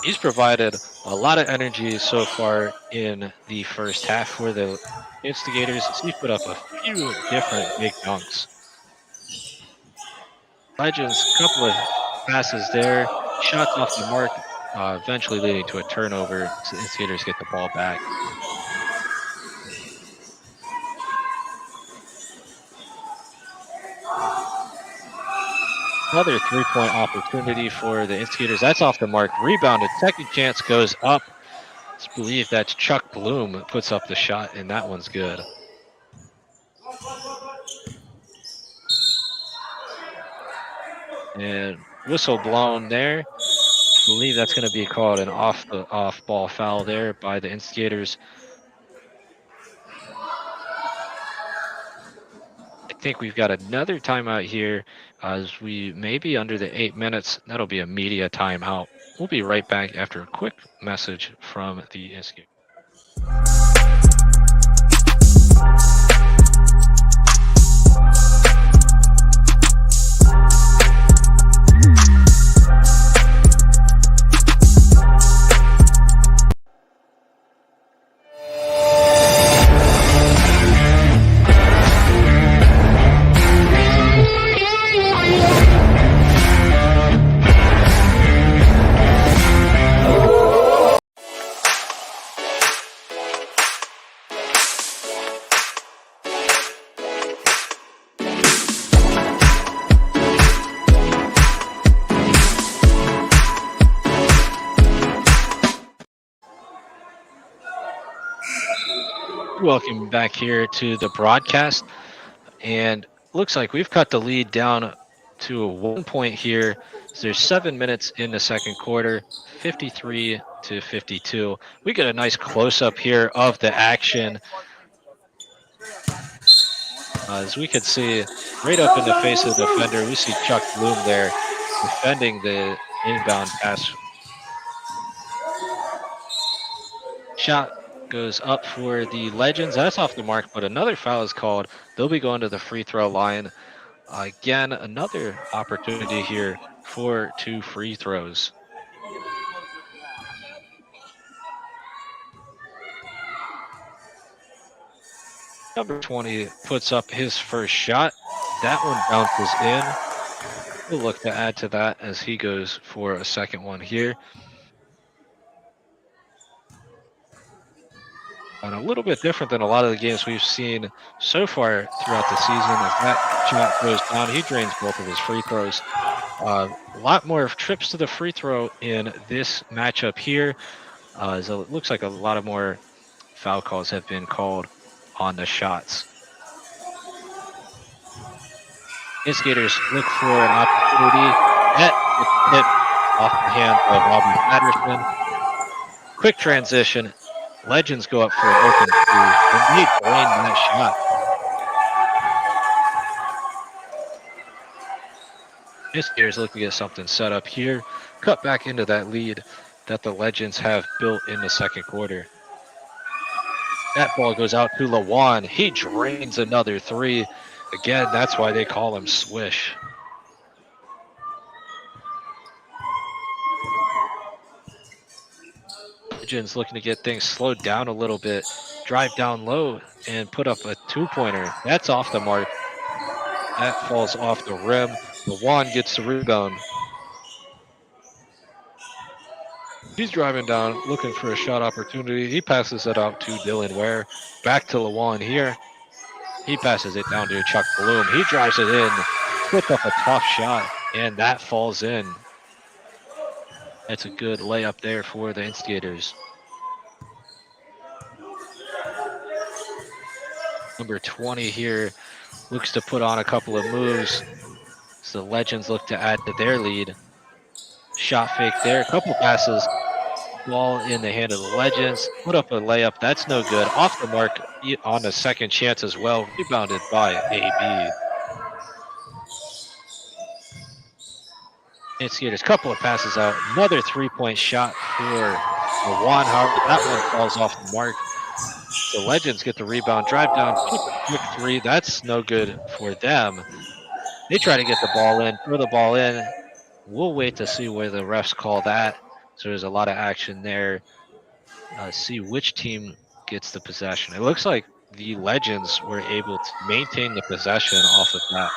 He's provided a lot of energy so far in the first half for the Instigators. He's put up a few different big dunks. Legends, a couple of passes there. Shots off the mark, eventually leading to a turnover. So the Instigators get the ball back. Another three-point opportunity for the Instigators. That's off the mark. Rebounded. Second chance goes up. It's believed that Chuck Bloom puts up the shot, and that one's good. And whistle blown there. I believe that's going to be called an off-ball foul there by the Instigators. I think we've got another timeout here as we may be under the 8 minutes. That'll be a media timeout. We'll be right back after a quick message from the Instigators. Welcome back here to the broadcast, and looks like we've cut the lead down to 1 point here. So there's 7 minutes in the second quarter, 53-52. We get a nice close-up here of the action. As we could see right up in the face of the defender, we see Chuck Bloom there defending the inbound pass. Shot goes up for the Legends. That's off the mark, but another foul is called. They'll be going to the free throw line. Again, another opportunity here for 2 free throws. Number 20 puts up his first shot. That one bounces in. We'll look to add to that as he goes for a second one here. And a little bit different than a lot of the games we've seen so far throughout the season. As that shot goes down, he drains both of his free throws. A lot more trips to the free throw in this matchup here. So it looks like a lot of more foul calls have been called on the shots. Instigators look for an opportunity at the tip off the hand of Robbie Patterson. Quick transition. Legends go up for an open 2, and they drain that shot. Instigators look to get something set up here. Cut back into that lead that the Legends have built in the second quarter. That ball goes out to LeWan. He drains another 3. Again, that's why they call him Swish. Legends looking to get things slowed down a little bit. Drive down low and put up a 2-pointer. That's off the mark. That falls off the rim. Lawan gets the rebound. He's driving down, looking for a shot opportunity. He passes it out to Dylan Ware. Back to Lawan here. He passes it down to Chuck Bloom. He drives it in, puts up a tough shot, and that falls in. That's a good layup there for the Instigators. Number 20 here looks to put on a couple of moves. So the Legends look to add to their lead. Shot fake there, a couple passes. Ball in the hand of the Legends. Put up a layup. That's no good. Off the mark on the second chance as well. Rebounded by AB. Instigators, couple of passes out. Another 3-point shot for Lawan. However, that one falls off the mark. The Legends get the rebound, drive down, quick 3. That's no good for them. They try to get the ball in, throw the ball in. We'll wait to see where the refs call that. So there's a lot of action there. See which team gets the possession. It looks like the Legends were able to maintain the possession off of that.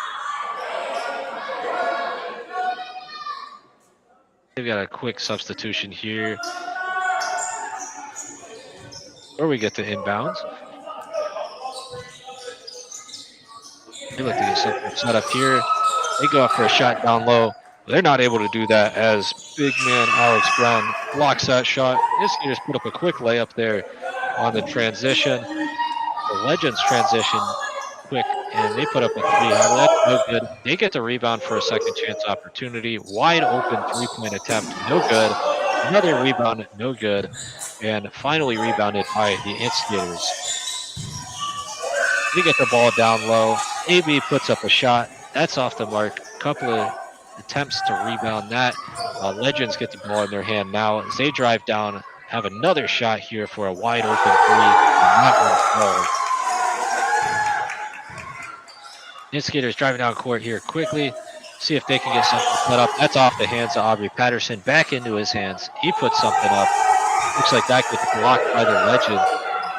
They've got a quick substitution here. Or we get to inbounds. They look to get something set up here. They go up for a shot down low. They're not able to do that as big man Alex Brown blocks that shot. Instigators put up a quick layup there on the transition. The Legends transition quick, and they put up a 3. That's no good. They get the rebound for a second chance opportunity. Wide open 3-point attempt, no good. Another rebound, no good. And finally rebounded by the Instigators. They get the ball down low. AB puts up a shot. That's off the mark. Couple of attempts to rebound that. Legends get the ball in their hand now as they drive down, have another shot here for a wide open 3, and that one falls. Instigators driving down court here quickly, see if they can get something set up. That's off the hands of Aubrey Patterson, back into his hands. He puts something up. Looks like that gets blocked by the Legends.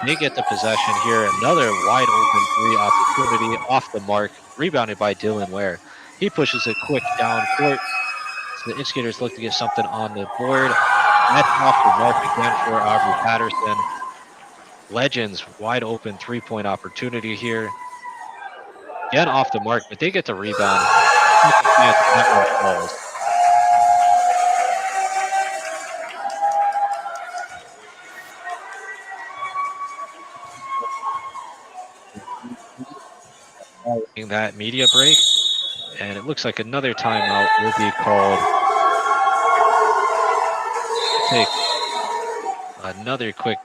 They get the possession here. Another wide open 3 opportunity off the mark, rebounded by Dylan Ware. He pushes it quick down court. So the Instigators look to get something on the board. That's off the mark again for Aubrey Patterson. Legends, wide open 3-point opportunity here. Again off the mark, but they get the rebound. That one falls. That media break, and it looks like another timeout will be called. Take another quick.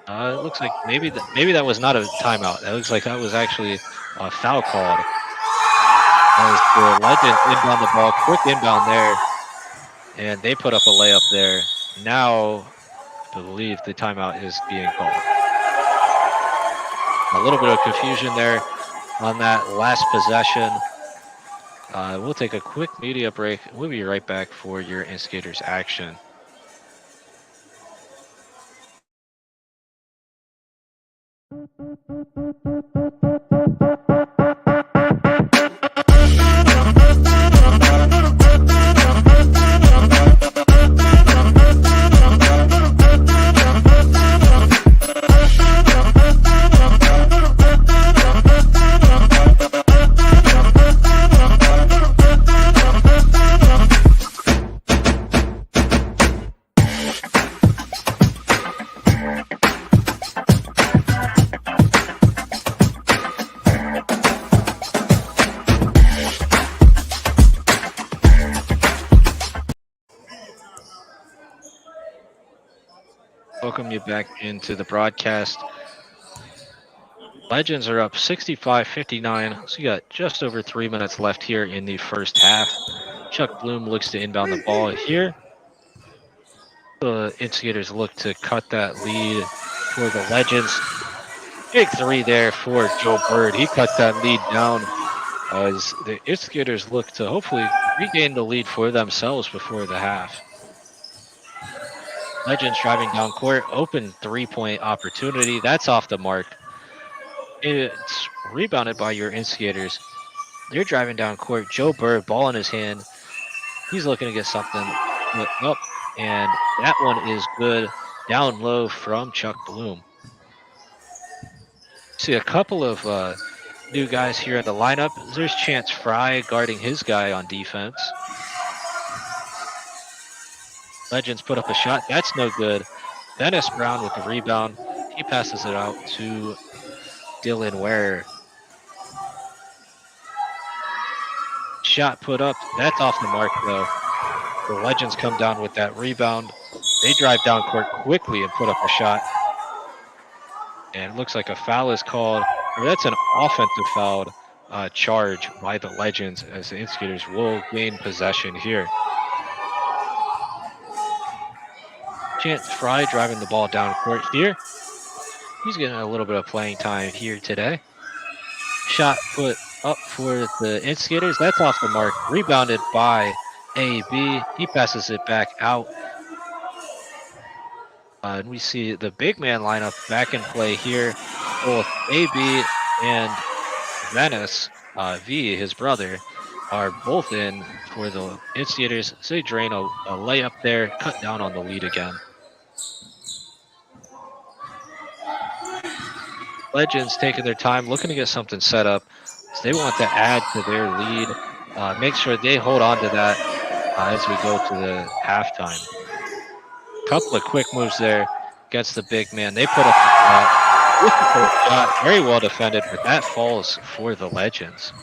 It looks like maybe that was not a timeout. That looks like that was actually a foul called. As the Legends inbound the ball, quick inbound there, and they put up a layup there. Now, I believe the timeout is being called. A little bit of confusion there on that last possession. We'll take a quick media break. We'll be right back for your Instigators action. Welcome you back into the broadcast. Legends are up 65-59. So you got just over 3 minutes left here in the first half. Chuck Bloom looks to inbound the ball here. The Instigators look to cut that lead for the Legends. Big three there for Joe Bird. He cuts that lead down as the Instigators look to hopefully regain the lead for themselves before the half. Legends driving down court, open 3-point opportunity. That's off the mark. It's rebounded by your Instigators. They're driving down court. Joe Bird, ball in his hand. He's looking to get something put up, and that one is good. Down low from Chuck Bloom. See a couple of new guys here in the lineup. There's Chance Fry guarding his guy on defense. Legends put up a shot. That's no good. Dennis Brown with the rebound. He passes it out to Dylan Ware. Shot put up. That's off the mark, though. The Legends come down with that rebound. They drive down court quickly and put up a shot. And it looks like a foul is called. Or that's an offensive foul charge by the Legends as the Instigators will gain possession here. Chance Fry driving the ball down court here. He's getting a little bit of playing time here today. Shot put up for the Instigators. That's off the mark. Rebounded by AB. He passes it back out. And we see the big man lineup back in play here. Both AB and Venice, V, his brother, are both in for the Instigators. So they drain a layup there, cut down on the lead again. Legends taking their time, looking to get something set up. So they want to add to their lead, make sure they hold on to that as we go to the halftime. Couple of quick moves there against the big man. They put up a difficult shot, very well defended, but that falls for the Legends.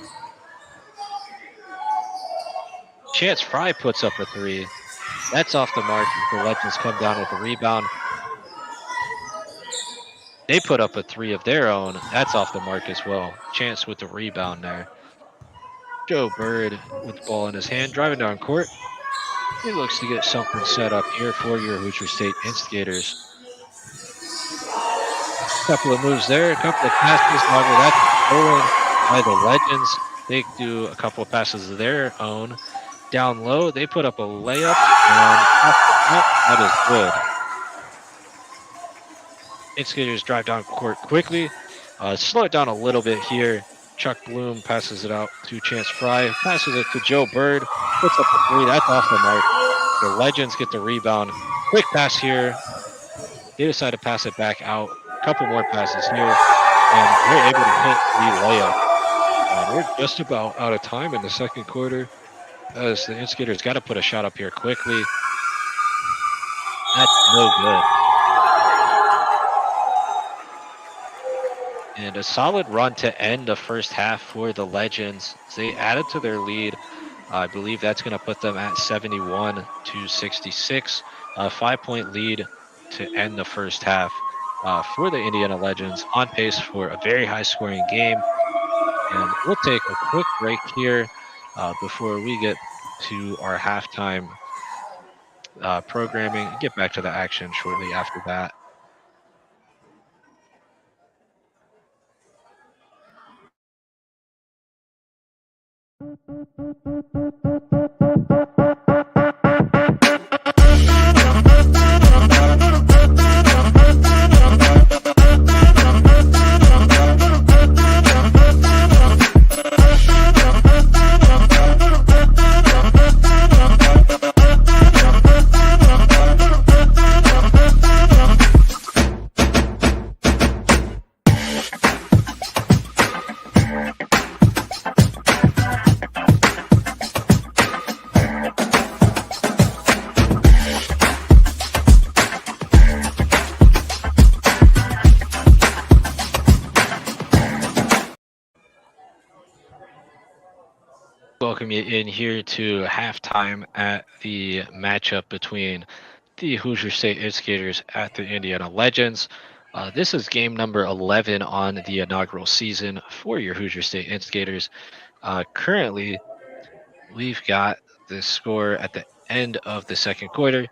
Chance Fry puts up a three. That's off the mark. The Legends come down with a rebound. They put up a three of their own. That's off the mark as well. Chance with the rebound there. Joe Bird with the ball in his hand, driving down court. He looks to get something set up here for your Hoosier State Instigators. Couple of moves there, a couple of passes. However, that's stolen by the Legends. They do a couple of passes of their own. Down low, they put up a layup, and off the top, that is good. Instigators drive down court quickly. Slow it down a little bit here. Chuck Bloom passes it out to Chance Fry. Passes it to Joe Bird. Puts up a three. That's off the mark. The Legends get the rebound. Quick pass here. They decide to pass it back out. A couple more passes here. And they're able to hit the layup. We're just about out of time in the second quarter as the Instigators got to put a shot up here quickly. That's no good. And a solid run to end the first half for the Legends. They added to their lead. I believe that's going to put them at 71-66. A 5-point lead to end the first half for the Indiana Legends. On pace for a very high-scoring game. And we'll take a quick break here before we get to our halftime programming and get back to the action shortly after that. Welcome you in here to halftime at the matchup between the Hoosier State Instigators at the Indiana Legends. This is game number 11 on the inaugural season for your Hoosier State Instigators. Currently, we've got the score at the end of the second quarter.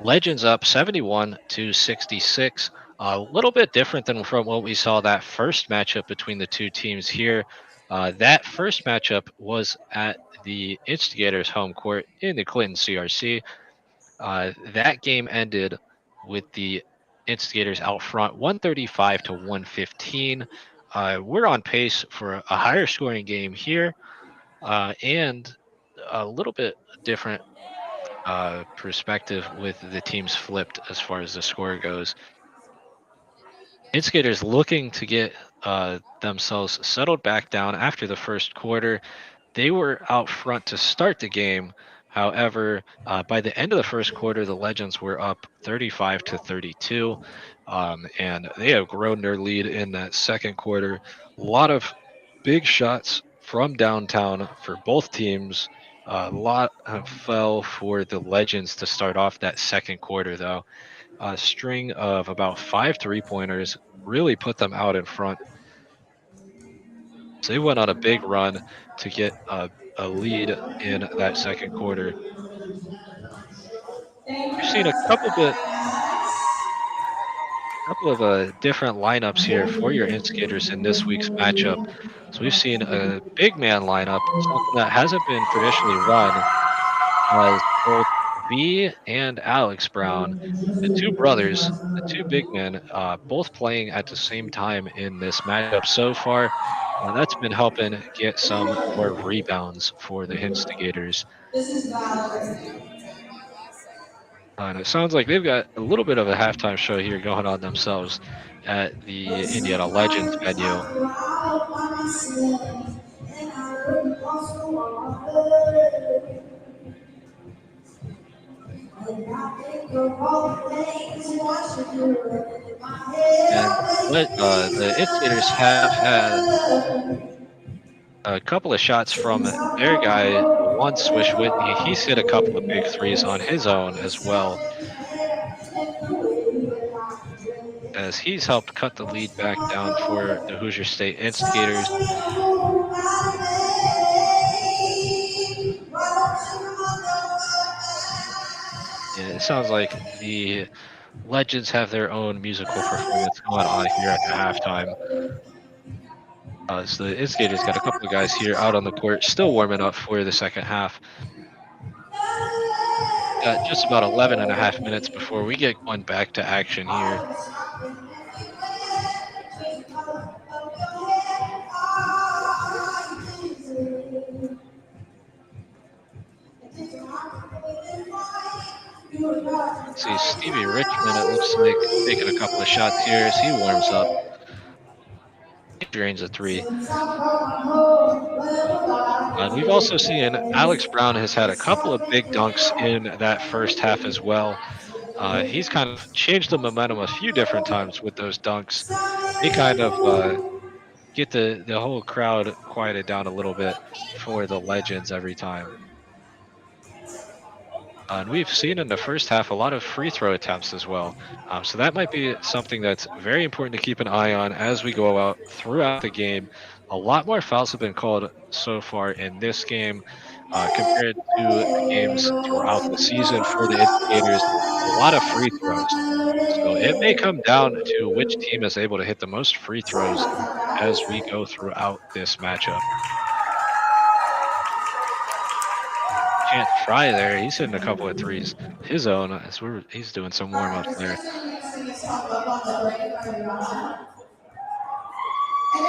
Legends up 71-66. A little bit different than from what we saw that first matchup between the two teams here. That first matchup was at the Instigators' home court in the Clinton CRC. That game ended with the Instigators out front 135 to 115. We're on pace for a higher scoring game here and a little bit different perspective with the teams flipped as far as the score goes. Instigators looking to get themselves settled back down after the first quarter. They were out front to start the game. However, by the end of the first quarter, the Legends were up 35 to 32, and they have grown their lead in that second quarter. A lot of big shots from downtown for both teams. A lot fell for the Legends to start off that second quarter, though. A string of about 5 3-pointers really put them out in front. So they went on a big run to get a lead in that second quarter. We've seen a couple of different lineups here for your Instigators in this week's matchup. So we've seen a big man lineup, something that hasn't been traditionally run, as both V and Alex Brown, the two brothers, the two big men, both playing at the same time in this matchup so far. That's been helping get some more rebounds for the Instigators. And it sounds like they've got a little bit of a halftime show here going on themselves at the Indiana Legends venue. And the Instigators have had a couple of shots from their guy, one Swish Whitney. He's hit a couple of big threes on his own as well, as he's helped cut the lead back down for the Hoosier State Instigators. And it sounds like the Legends have their own musical performance going on here at the halftime. So the Instigators got a couple of guys here out on the court, still warming up for the second half. Got just about 11 and a half minutes before we get going back to action here. See Stevie Richmond, it looks like, taking a couple of shots here as he warms up. He drains a three. And we've also seen Alex Brown has had a couple of big dunks in that first half as well. He's kind of changed the momentum a few different times with those dunks. They kind of get the whole crowd quieted down a little bit for the Legends every time. And we've seen in the first half a lot of free throw attempts as well. So that might be something that's very important to keep an eye on as we go out throughout the game. A lot more fouls have been called so far in this game compared to the games throughout the season for the Instigators. A lot of free throws. So it may come down to which team is able to hit the most free throws as we go throughout this matchup. Chance Fry there, he's hitting a couple of threes. His own, as he's doing some warm ups there. And if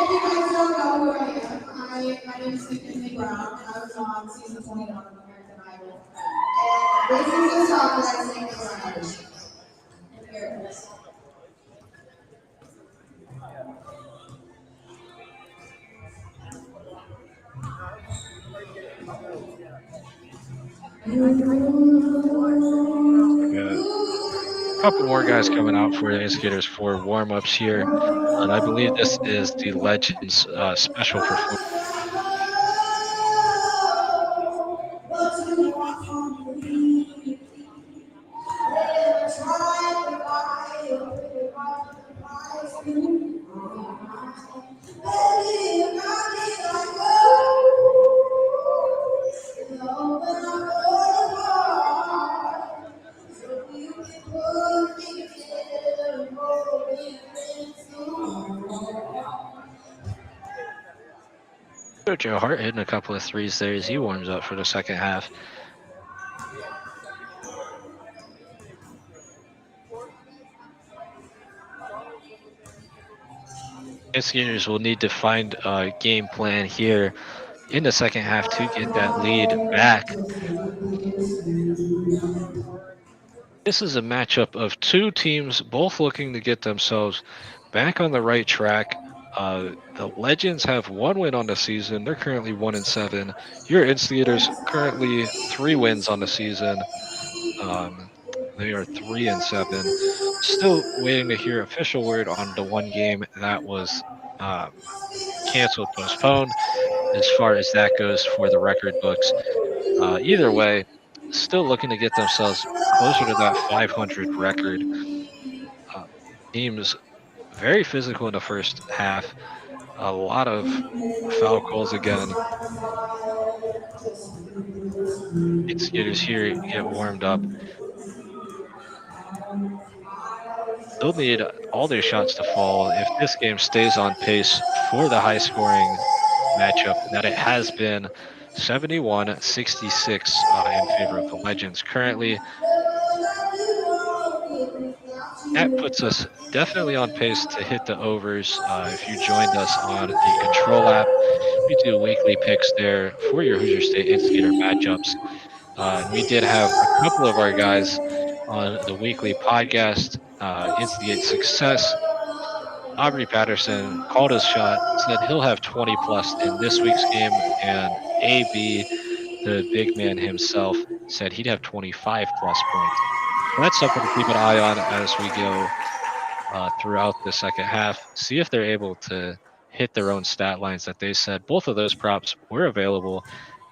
you guys don't know who I am, my name is Mackenzie Brown, and I was on season 21 of American Idol. And this is the song that I sing for my audition. And here it is. Yeah. A couple more guys coming out for the Instigators for warm ups here. And I believe this is the Legends special performance. Joe Hart hitting a couple of threes there as he warms up for the second half. Instigators will need to find a game plan here in the second half to get that lead back. This is a matchup of two teams both looking to get themselves back on the right track. The Legends have one win on the season. They're currently 1-7. Your Instigators currently 3 wins on the season. Um, they are 3-7. Still waiting to hear official word on the one game that was um, canceled, postponed, as far as that goes for the record books. Either way, still looking to get themselves closer to that 500 record. Uh, Teams very physical in the first half. A lot of foul calls again. Skaters here get warmed up. They'll need all their shots to fall if this game stays on pace for the high scoring matchup that it has been. 71-66 in favor of the Legends currently. That puts us definitely on pace to hit the overs. If you joined us on the Control app, we do weekly picks there for your Hoosier State Instigator matchups. And we did have a couple of our guys on the weekly podcast, Instigate Success. Aubrey Patterson called his shot, said he'll have 20 plus in this week's game, and AB, the big man himself, said he'd have 25 plus points. So that's something to keep an eye on as we go throughout the second half. See if they're able to hit their own stat lines that they said. Both of those props were available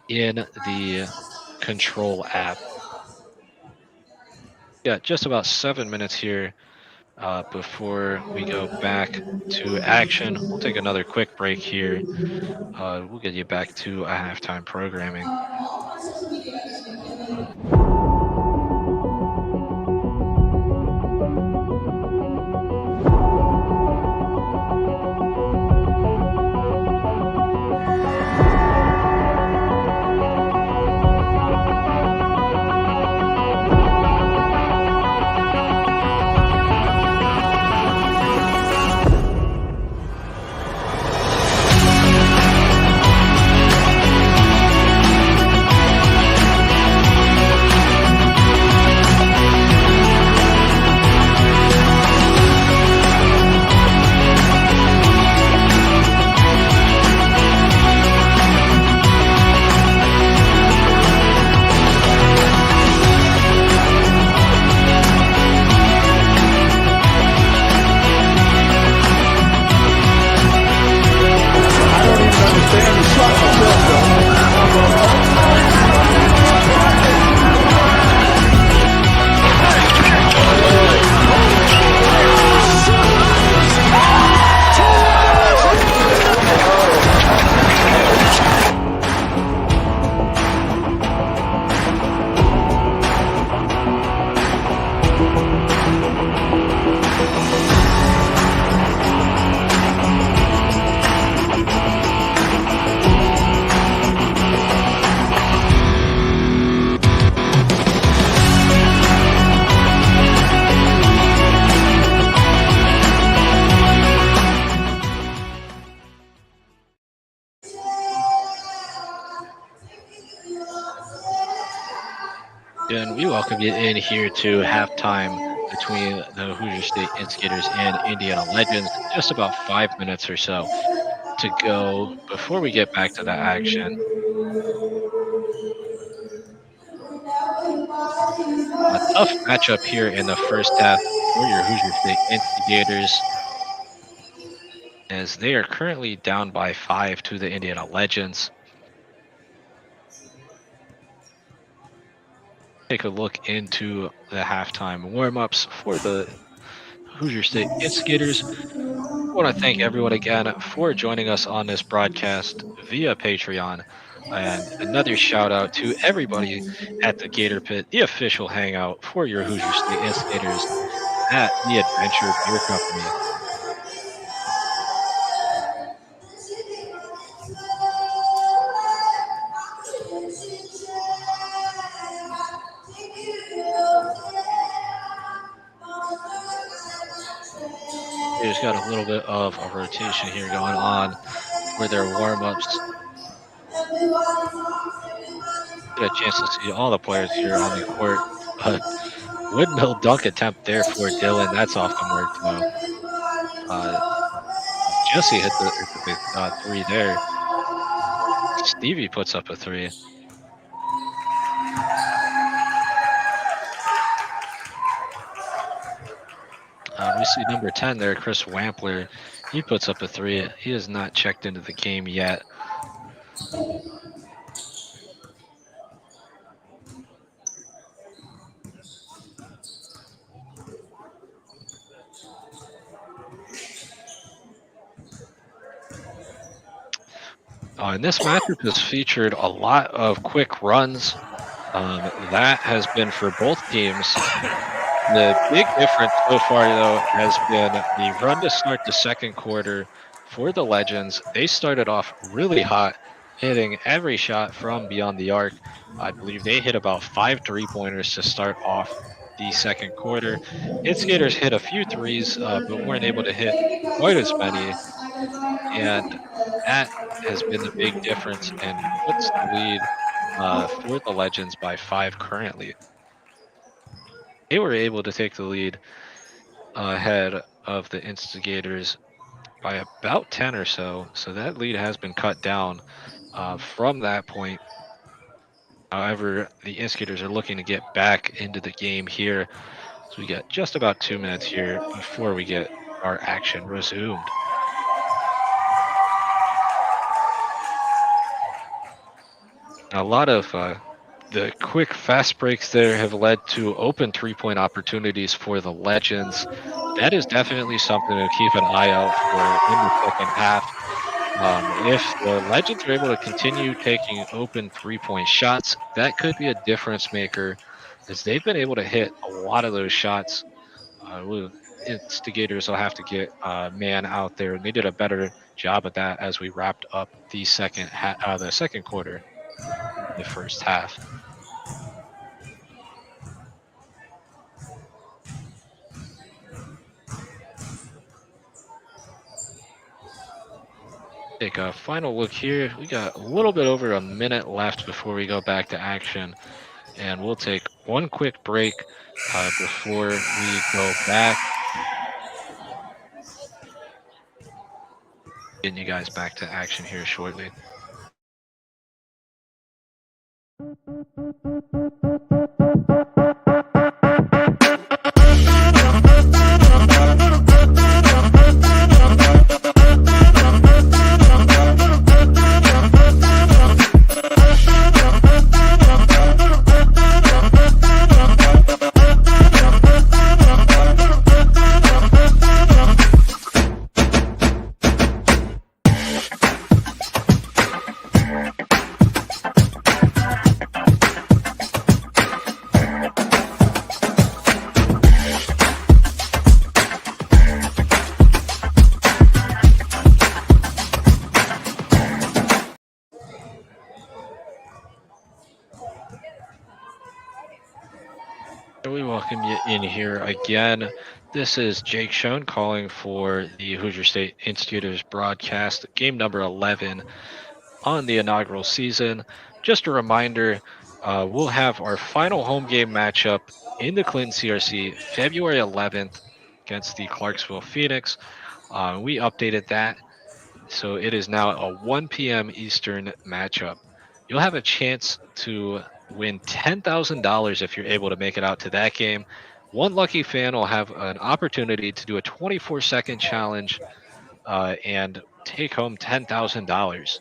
in the Control app. Yeah, just about 7 minutes here before we go back to action. We'll take another quick break here. We'll get you back to a halftime programming. And we welcome you in here to halftime between the Hoosier State Instigators and Indiana Legends. Just about 5 minutes or so to go before we get back to the action. A tough matchup here in the first half for your Hoosier State Instigators, as they are currently down by 5 to the Indiana Legends. Take a look into the halftime warm-ups for the Hoosier State Instigators. I want to thank everyone again for joining us on this broadcast via Patreon. And another shout out to everybody at the Gator Pit, the official hangout for your Hoosier State Instigators at the Adventure Beer Company. Instigators got a little bit of a rotation here going on for their warm-ups. Get a chance to see all the players here on the court. Windmill dunk attempt there for Dylan. That's off the mark, though. Uh, Jesse hit the big three there. Stevie puts up a three. We see number 10 there, Chris Wampler. He puts up a three. He has not checked into the game yet. And this matchup has featured a lot of quick runs. That has been for both teams. The big difference so far, though, has been the run to start the second quarter for the Legends. They started off really hot, hitting every shot from beyond the arc. I believe they hit about 5 3-pointers to start off the second quarter. Instigators hit a few threes, but weren't able to hit quite as many. And that has been the big difference and puts the lead for the Legends by 5 currently. They were able to take the lead ahead of the Instigators by about 10 or so. So that lead has been cut down from that point. However, the Instigators are looking to get back into the game here. So we got just about 2 minutes here before we get our action resumed. A lot of the quick fast breaks there have led to open 3-point opportunities for the Legends. That is definitely something to keep an eye out for in the second half. If the Legends are able to continue taking open 3-point shots, that could be a difference maker, as they've been able to hit a lot of those shots. Instigators will have to get man out there, and they did a better job at that as we wrapped up the second quarter, the first half. Take a final look here. We got a little bit over a minute left before we go back to action, and we'll take one quick break before we go back. Getting you guys back to action here shortly. We welcome you in here again. This is Jake Schoen calling for the Hoosier State Instigators broadcast, game number 11 on the inaugural season. Just a reminder, we'll have our final home game matchup in the Clinton CRC February 11th against the Clarksville Phoenix. We updated that, so it is now a 1 p.m. Eastern matchup. You'll have a chance to win $10,000 if you're able to make it out to that game. One lucky fan will have an opportunity to do a 24-second challenge and take home $10,000.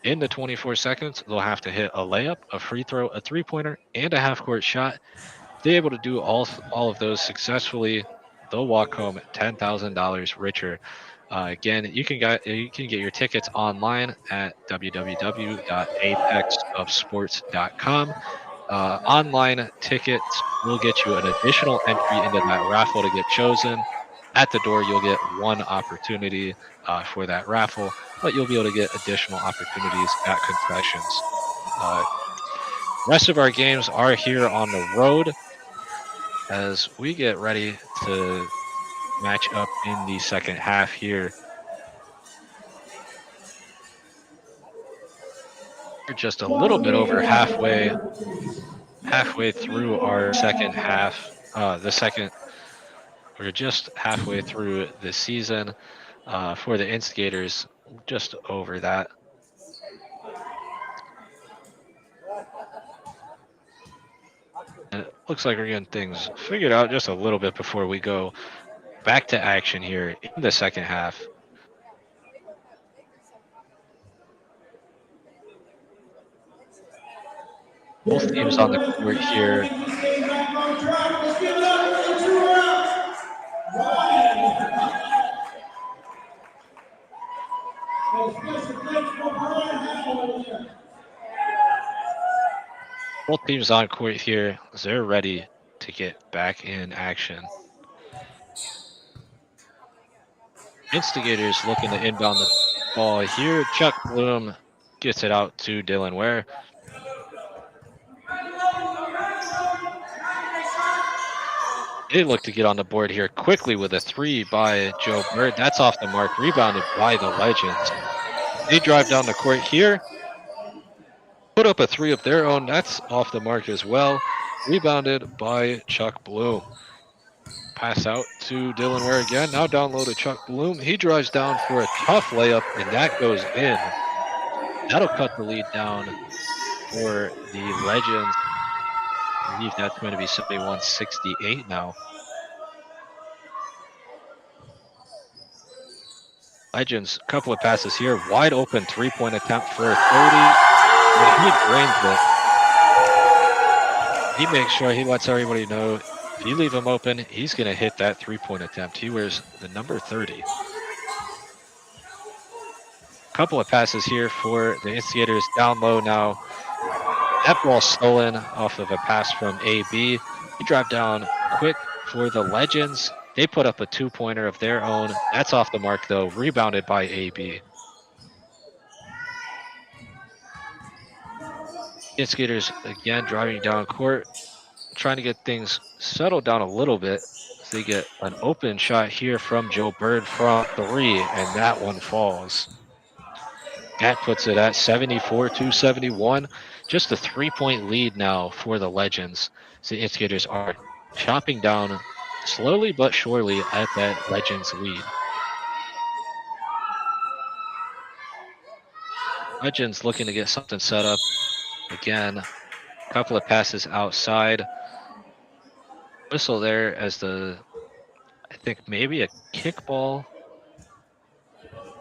In the 24 seconds, they'll have to hit a layup, a free throw, a three-pointer, and a half-court shot. If they're able to do all of those successfully, they'll walk home $10,000 richer. Again, you can get your tickets online at www.apexofsports.com. Online tickets will get you an additional entry into that raffle to get chosen. At the door, you'll get one opportunity for that raffle, but you'll be able to get additional opportunities at concessions. Rest of our games are here on the road as we get ready to match up in the second half here. We're just a little bit over halfway through our second half. We're just halfway through the season for the Instigators, just over that. And it looks like we're getting things figured out just a little bit before we go back to action here in the second half. Both teams on the court here. Both teams on court here. They're ready to get back in action. Instigators looking to inbound the ball here. Chuck Bloom gets it out to Dylan Ware. They look to get on the board here quickly with a 3 by Joe Bird. That's off the mark, rebounded by the Legends. They drive down the court here, put up a 3 of their own. That's off the mark as well, rebounded by Chuck Bloom. Pass out to Dylan Ware again. Now down low to Chuck Bloom. He drives down for a tough layup, and that goes in. That'll cut the lead down for the Legends. I believe that's going to be 71-68 now. Legends, a couple of passes here. Wide open 3-point attempt for a 30. And he drains it. He makes sure he lets everybody know if you leave him open, he's going to hit that 3-point attempt. He wears the number 30. Couple of passes here for the Instigators down low now. That ball stolen off of a pass from AB. He dropped down quick for the Legends. They put up a 2-pointer of their own. That's off the mark, though. Rebounded by AB. Instigators again driving down court, trying to get things settled down a little bit. So they get an open shot here from Joe Bird from 3, and that one falls. That puts it at 74-71. Just a 3-point lead now for the Legends. So the Instigators are chopping down slowly but surely at that Legends lead. Legends looking to get something set up. Again, a couple of passes outside. Whistle there as I think maybe a kickball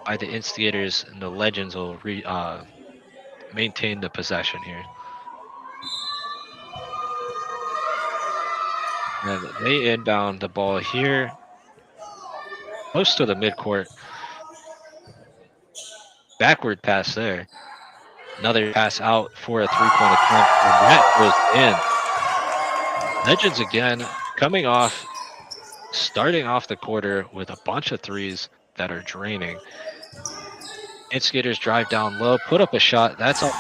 by the Instigators, and the Legends will maintain the possession here. And they inbound the ball here, close to the midcourt. Backward pass there. Another pass out for a 3-point attempt, and that goes in. Legends again starting off the quarter with a bunch of 3s that are draining. Instigators drive down low, put up a shot. That's all.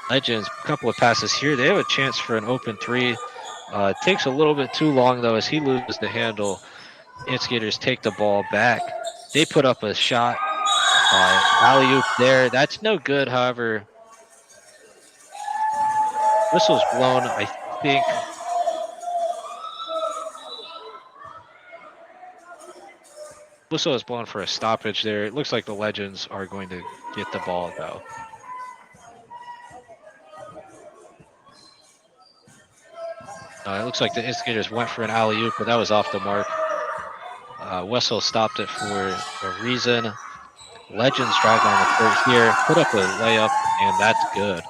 Legends, a couple of passes here. They have a chance for an open 3. It takes a little bit too long, though, as he loses the handle. Instigators take the ball back. They put up a shot. Alley-oop there. That's no good, however. Whistle's blown, I think. Whistle is blown for a stoppage there. It looks like the Legends are going to get the ball, though. It looks like the Instigators went for an alley-oop, but that was off the mark. Wessel stopped it for a reason. Legends drive down the court here, put up a layup, and that's good.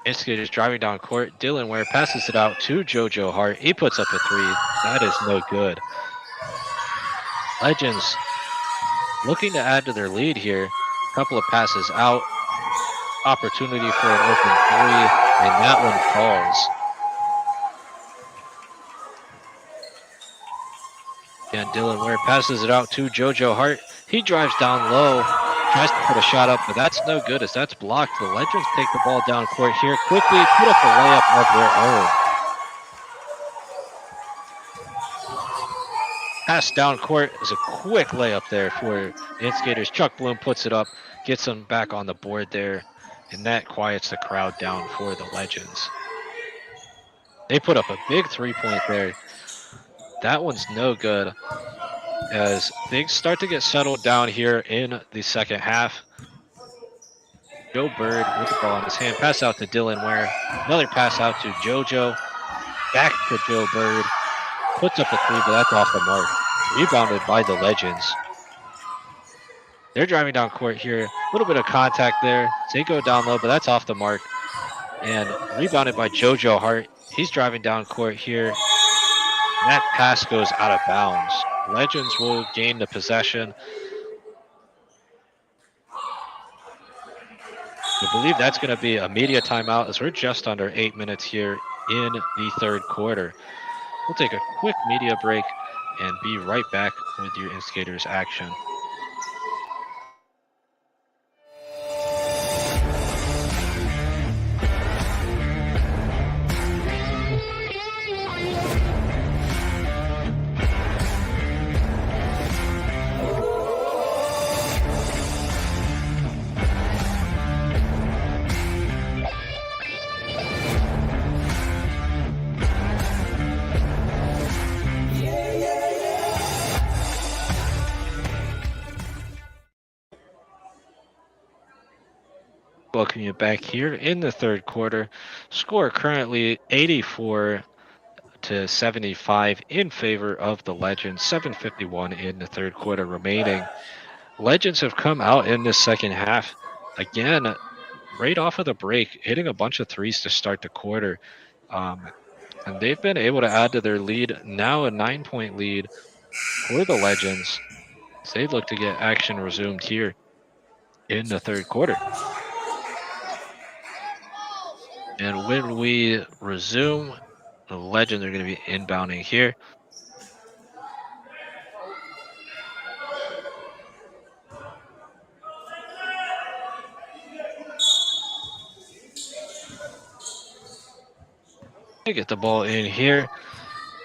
Instigators driving down court. Dylan Ware passes it out to JoJo Hart. He puts up a 3. That is no good. Legends looking to add to their lead here. A couple of passes out. Opportunity for an open 3, and that one falls. And Dylan Ware passes it out to JoJo Hart. He drives down low, Tries to put a shot up, but that's no good as that's blocked. The Legends take the ball down court here, quickly put up a layup of their own. Pass down court is a quick layup there for the Instigators. Chuck Bloom puts it up, gets them back on the board there, and that quiets the crowd down for the Legends. They put up a big 3-point there. That one's no good as things start to get settled down here in the second half. Joe Bird with the ball in his hand. Pass out to Dylan Ware. Another pass out to JoJo. Back to Joe Bird. Puts up a 3, but that's off the mark. Rebounded by the Legends. They're driving down court here. A little bit of contact there. They go down low, but that's off the mark. And rebounded by JoJo Hart. He's driving down court here. That pass goes out of bounds. Legends will gain the possession. I believe that's going to be a media timeout as we're just under 8 minutes here in the third quarter. We'll take a quick media break and be right back with your Instigators action. Welcome you back here in the third quarter. Score currently 84-75 in favor of the Legends. 7:51 in the third quarter remaining. Legends have come out in the second half again, right off of the break, hitting a bunch of threes to start the quarter, and they've been able to add to their lead. Now a 9-point lead for the Legends. So they look to get action resumed here in the third quarter. And when we resume, the Legends are going to be inbounding here. They get the ball in here.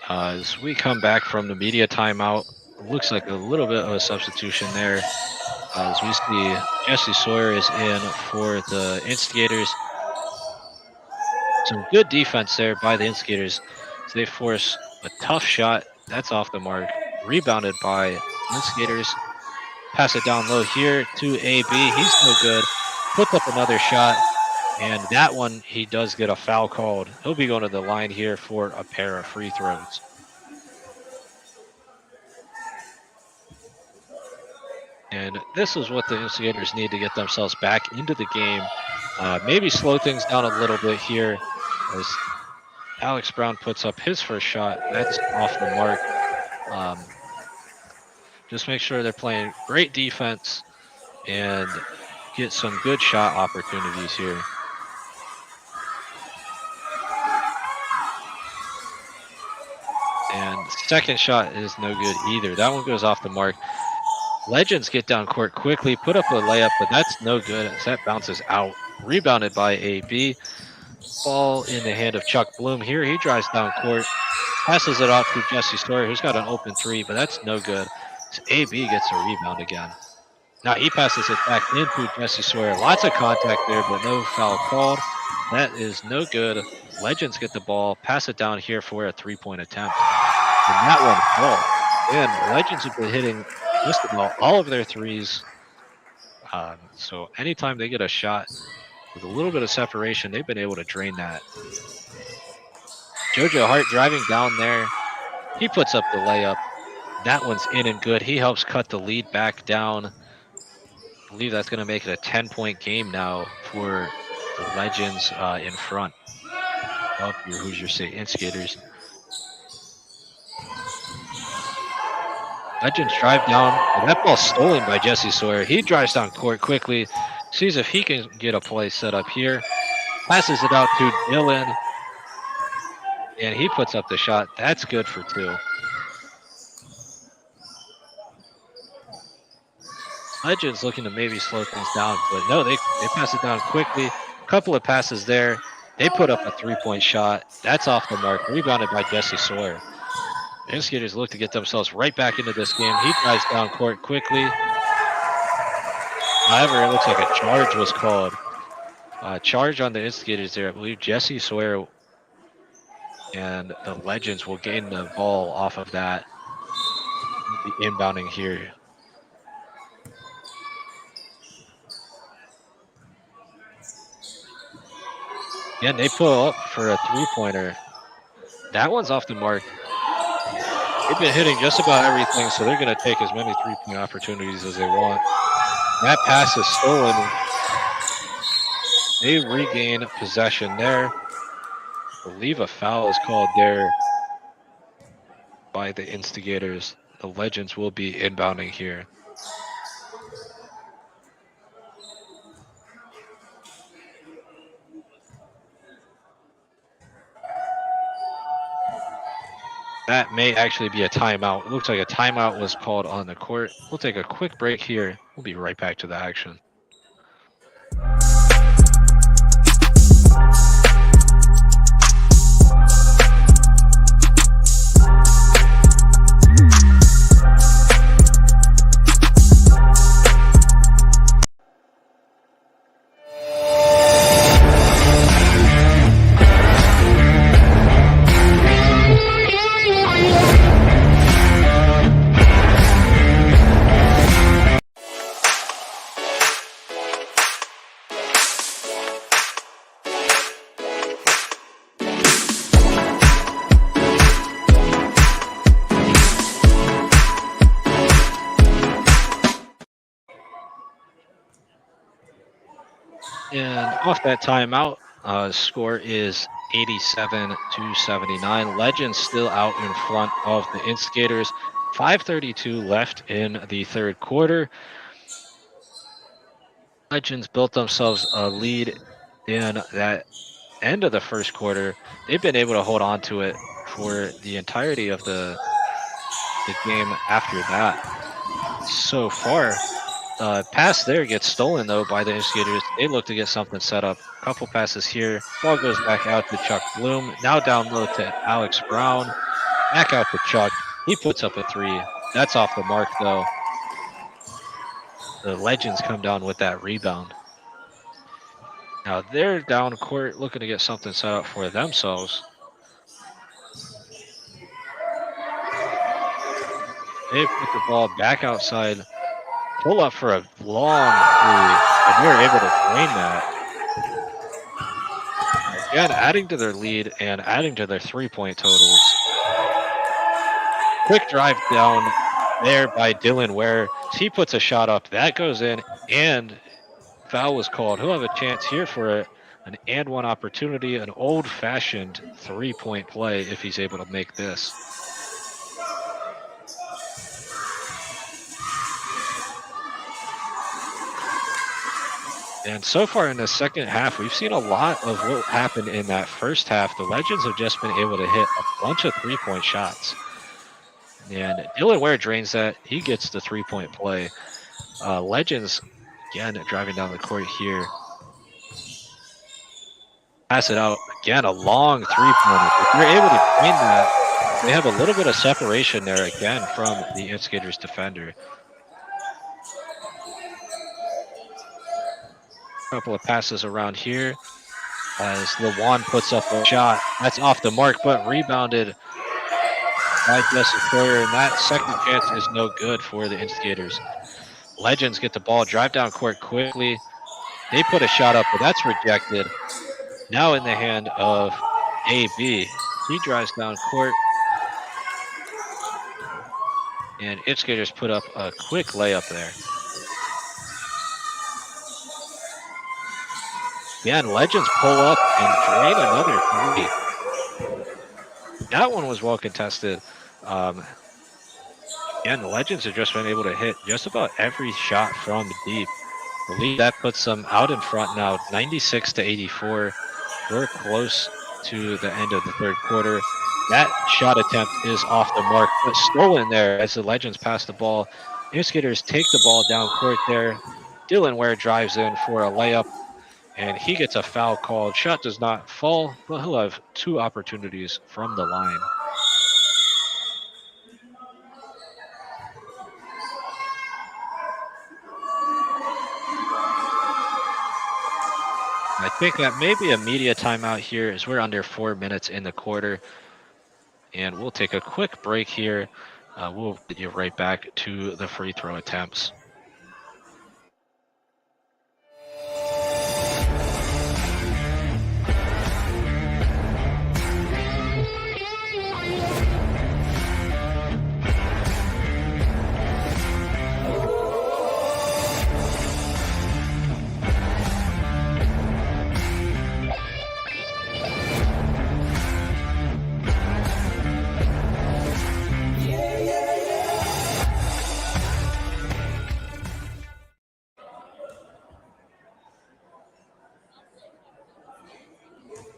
As we come back from the media timeout, looks like a little bit of a substitution there. As we see Jesse Sawyer is in for the Instigators. Some good defense there by the Instigators. So they force a tough shot. That's off the mark. Rebounded by Instigators. Pass it down low here to AB. He's no good. Puts up another shot. And that one, he does get a foul called. He'll be going to the line here for a pair of free throws. And this is what the Instigators need to get themselves back into the game. Maybe slow things down a little bit here as Alex Brown puts up his first shot. That's off the mark. Just make sure they're playing great defense and get some good shot opportunities here. And second shot is no good either. That one goes off the mark. Legends get down court quickly, put up a layup, but that's no good as that bounces out. Rebounded by AB. Ball in the hand of Chuck Bloom here. He drives down court, passes it off to Jesse Sawyer, who's got an open 3, but that's no good. So AB gets a rebound again. Now he passes it back into Jesse Sawyer. Lots of contact there, but no foul called. That is no good. Legends get the ball, pass it down here for a 3-point attempt. And that one falls. And Legends have been hitting just about all of their threes. So anytime they get a shot with a little bit of separation, they've been able to drain that. JoJo Hart driving down there. He puts up the layup. That one's in and good. He helps cut the lead back down. I believe that's going to make it a 10-point game now for the Legends in front of your Hoosier State Instigators. Legends drive down, and that ball's stolen by Jesse Sawyer. He drives down court quickly, sees if he can get a play set up here, passes it out to Dylan, and he puts up the shot. That's good for 2. Legends looking to maybe slow things down, but no, they pass it down quickly. Couple of passes there. They put up a 3-point shot. That's off the mark. Rebounded by Jesse Sawyer. The Instigators look to get themselves right back into this game. He drives down court quickly. However, it looks like a charge was called. Charge on the Instigators there. I believe Jesse Sawyer and the Legends will gain the ball off of that. The inbounding here. Yeah, and they pull up for a 3-pointer. That one's off the mark. They've been hitting just about everything, so they're going to take as many 3-point opportunities as they want. That pass is stolen. They regain possession there. I believe a foul is called there by the Instigators. The Legends will be inbounding here. That may actually be a timeout. It looks like a timeout was called on the court. We'll take a quick break here. We'll be right back to the action. And off that timeout, score is 87-79. Legends still out in front of the Instigators. 5:32 left in the third quarter. Legends built themselves a lead in that end of the first quarter. They've been able to hold on to it for the entirety of the game after that. So far, pass there gets stolen though by the Instigators. They look to get something set up. Couple passes here. Ball goes back out to Chuck Bloom. Now down low to Alex Brown. Back out to Chuck. He puts up a 3. That's off the mark though. The Legends come down with that rebound. Now they're down court looking to get something set up for themselves. They put the ball back outside. Pull up for a long 3, and they're able to drain that. Again, adding to their lead and adding to their 3-point totals. Quick drive down there by Dylan Ware. He puts a shot up. That goes in, and foul was called. He'll have a chance here for an and one opportunity, an old-fashioned 3-point play if he's able to make this. And so far in the second half, we've seen a lot of what happened in that first half. The Legends have just been able to hit a bunch of 3-point shots. And Dylan Ware drains that. He gets the 3-point play. Legends, again, driving down the court here. Pass it out. Again, a long 3-pointer. If they're able to drain that, they have a little bit of separation there again from the Instigators defender. Couple of passes around here as Lawan puts up a shot. That's off the mark, but rebounded by Jesse Sawyer, and that second chance is no good for the Instigators. Legends get the ball, drive down court quickly. They put a shot up, but that's rejected. Now in the hand of AB. He drives down court. And Instigators put up a quick layup there. Yeah, and Legends pull up and drain another 3. That one was well contested. Again, the Legends have just been able to hit just about every shot from deep. I believe that puts them out in front now, 96-84. We're close to the end of the third quarter. That shot attempt is off the mark, but stolen there as the Legends pass the ball Instigators take the ball down court there. Dylan Ware drives in for a layup, and he gets a foul called. Shot does not fall, but he'll have 2 opportunities from the line. I think that may be a media timeout here as we're under 4 minutes in the quarter. And we'll take a quick break here. We'll get you right back to the free throw attempts.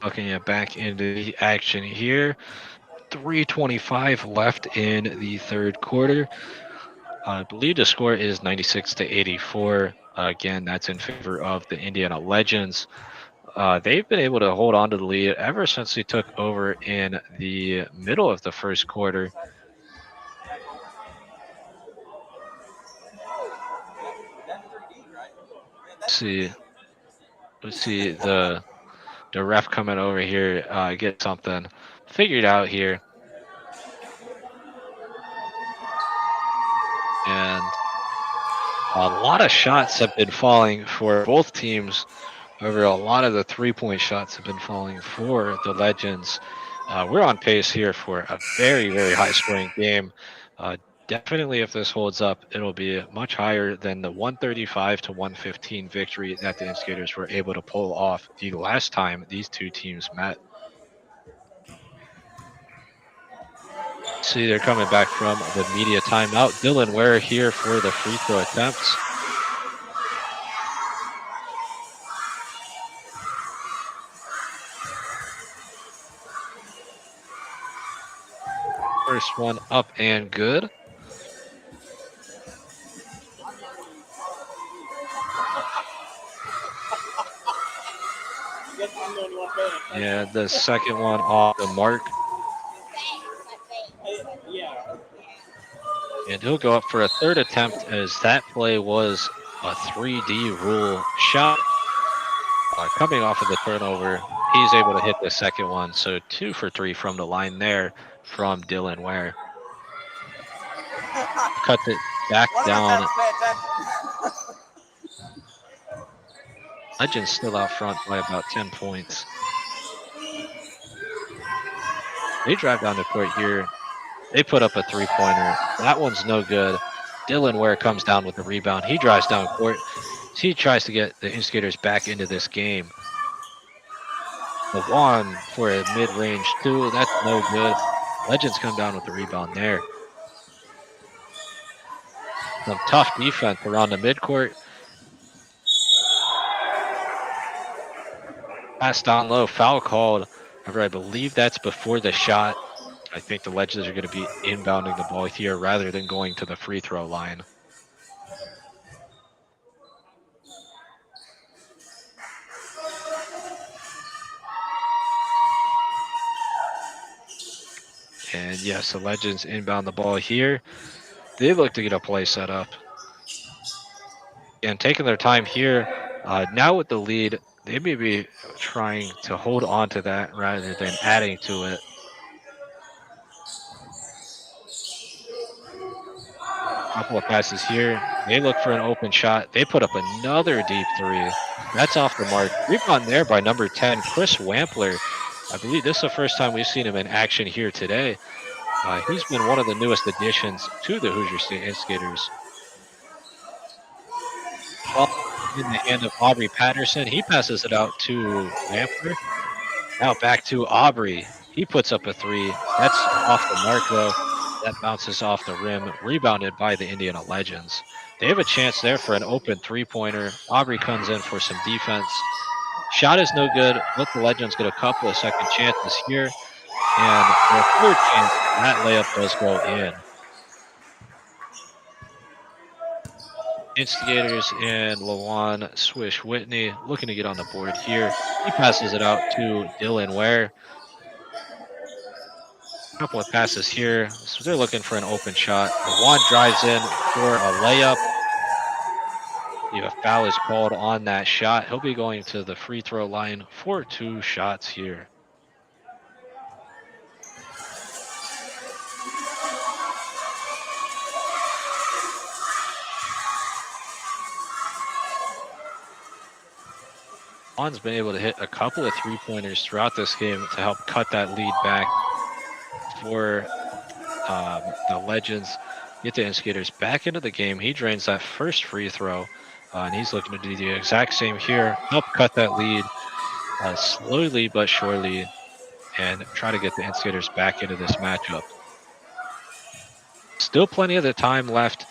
Looking at back into the action here. 3:25 left in the third quarter. I believe the score is 96-84. Again, that's in favor of the Indiana Legends. They've been able to hold on to the lead ever since they took over in the middle of the first quarter. Let's see the ref coming over here, get something figured out here. And a lot of shots have been falling for both teams. However, a lot of the three-point shots have been falling for the Legends. We're on pace here for a very, very high-scoring game. Definitely, if this holds up, it'll be much higher than the 135-115 victory that the Instigators were able to pull off the last time these two teams met. See, they're coming back from the media timeout. Dylan Ware here for the free throw attempts. First one up and good. Yeah, the second one off the mark. And he'll go up for a third attempt as that play was a 3D rule shot. Coming off of the turnover, he's able to hit the second one. So 2 for 3 from the line there from Dylan Ware. Cut it back down. Legends still out front by about 10 points. They drive down the court here. They put up a three-pointer. That one's no good. Dylan Ware comes down with the rebound. He drives down court. He tries to get the Instigators back into this game. The one for a mid-range 2. That's no good. Legends come down with the rebound there. Some tough defense around the midcourt. Pass down low. Foul called. However, I believe that's before the shot. I think the Legends are going to be inbounding the ball here rather than going to the free throw line. And yes, the Legends inbound the ball here. They look to get a play set up. And taking their time here, now with the lead, they may be trying to hold on to that rather than adding to it. Couple of passes here. They look for an open shot. They put up another deep 3. That's off the mark. Rebound there by number 10, Chris Wampler. I believe this is the first time we've seen him in action here today. He's been one of the newest additions to the Hoosier State Instigators. Ball in the hand of Aubrey Patterson. He passes it out to Wampler. Now back to Aubrey. He puts up a 3. That's off the mark though. That bounces off the rim, rebounded by the Indiana Legends. They have a chance there for an open three-pointer. Aubrey comes in for some defense. Shot is no good, but the Legends get a couple of second chances here. And their third chance, that layup does go in. Instigators and Lawan Swish Whitney looking to get on the board here. He passes it out to Dylan Ware. Couple of passes here. So they're looking for an open shot. Lawan drives in for a layup. A foul is called on that shot. He'll be going to the free throw line for 2 shots here. Lawan's been able to hit a couple of 3-pointers throughout this game to help cut that lead back for the Legends. Get the Instigators back into the game. He drains that first free throw, and he's looking to do the exact same here. Help cut that lead slowly but surely and try to get the Instigators back into this matchup. Still plenty of the time left.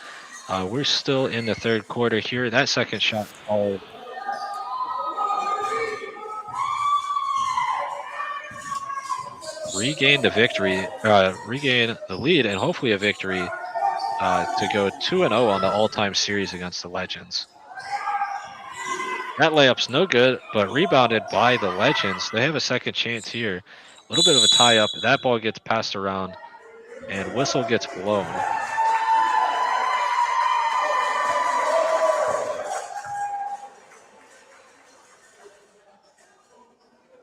We're still in the third quarter here. That second shot followed. Regain the victory, regain the lead, and hopefully a victory to go 2-0 on the all-time series against the Legends. That layup's no good, but rebounded by the Legends. They have a second chance here. A little bit of a tie-up. That ball gets passed around, and whistle gets blown.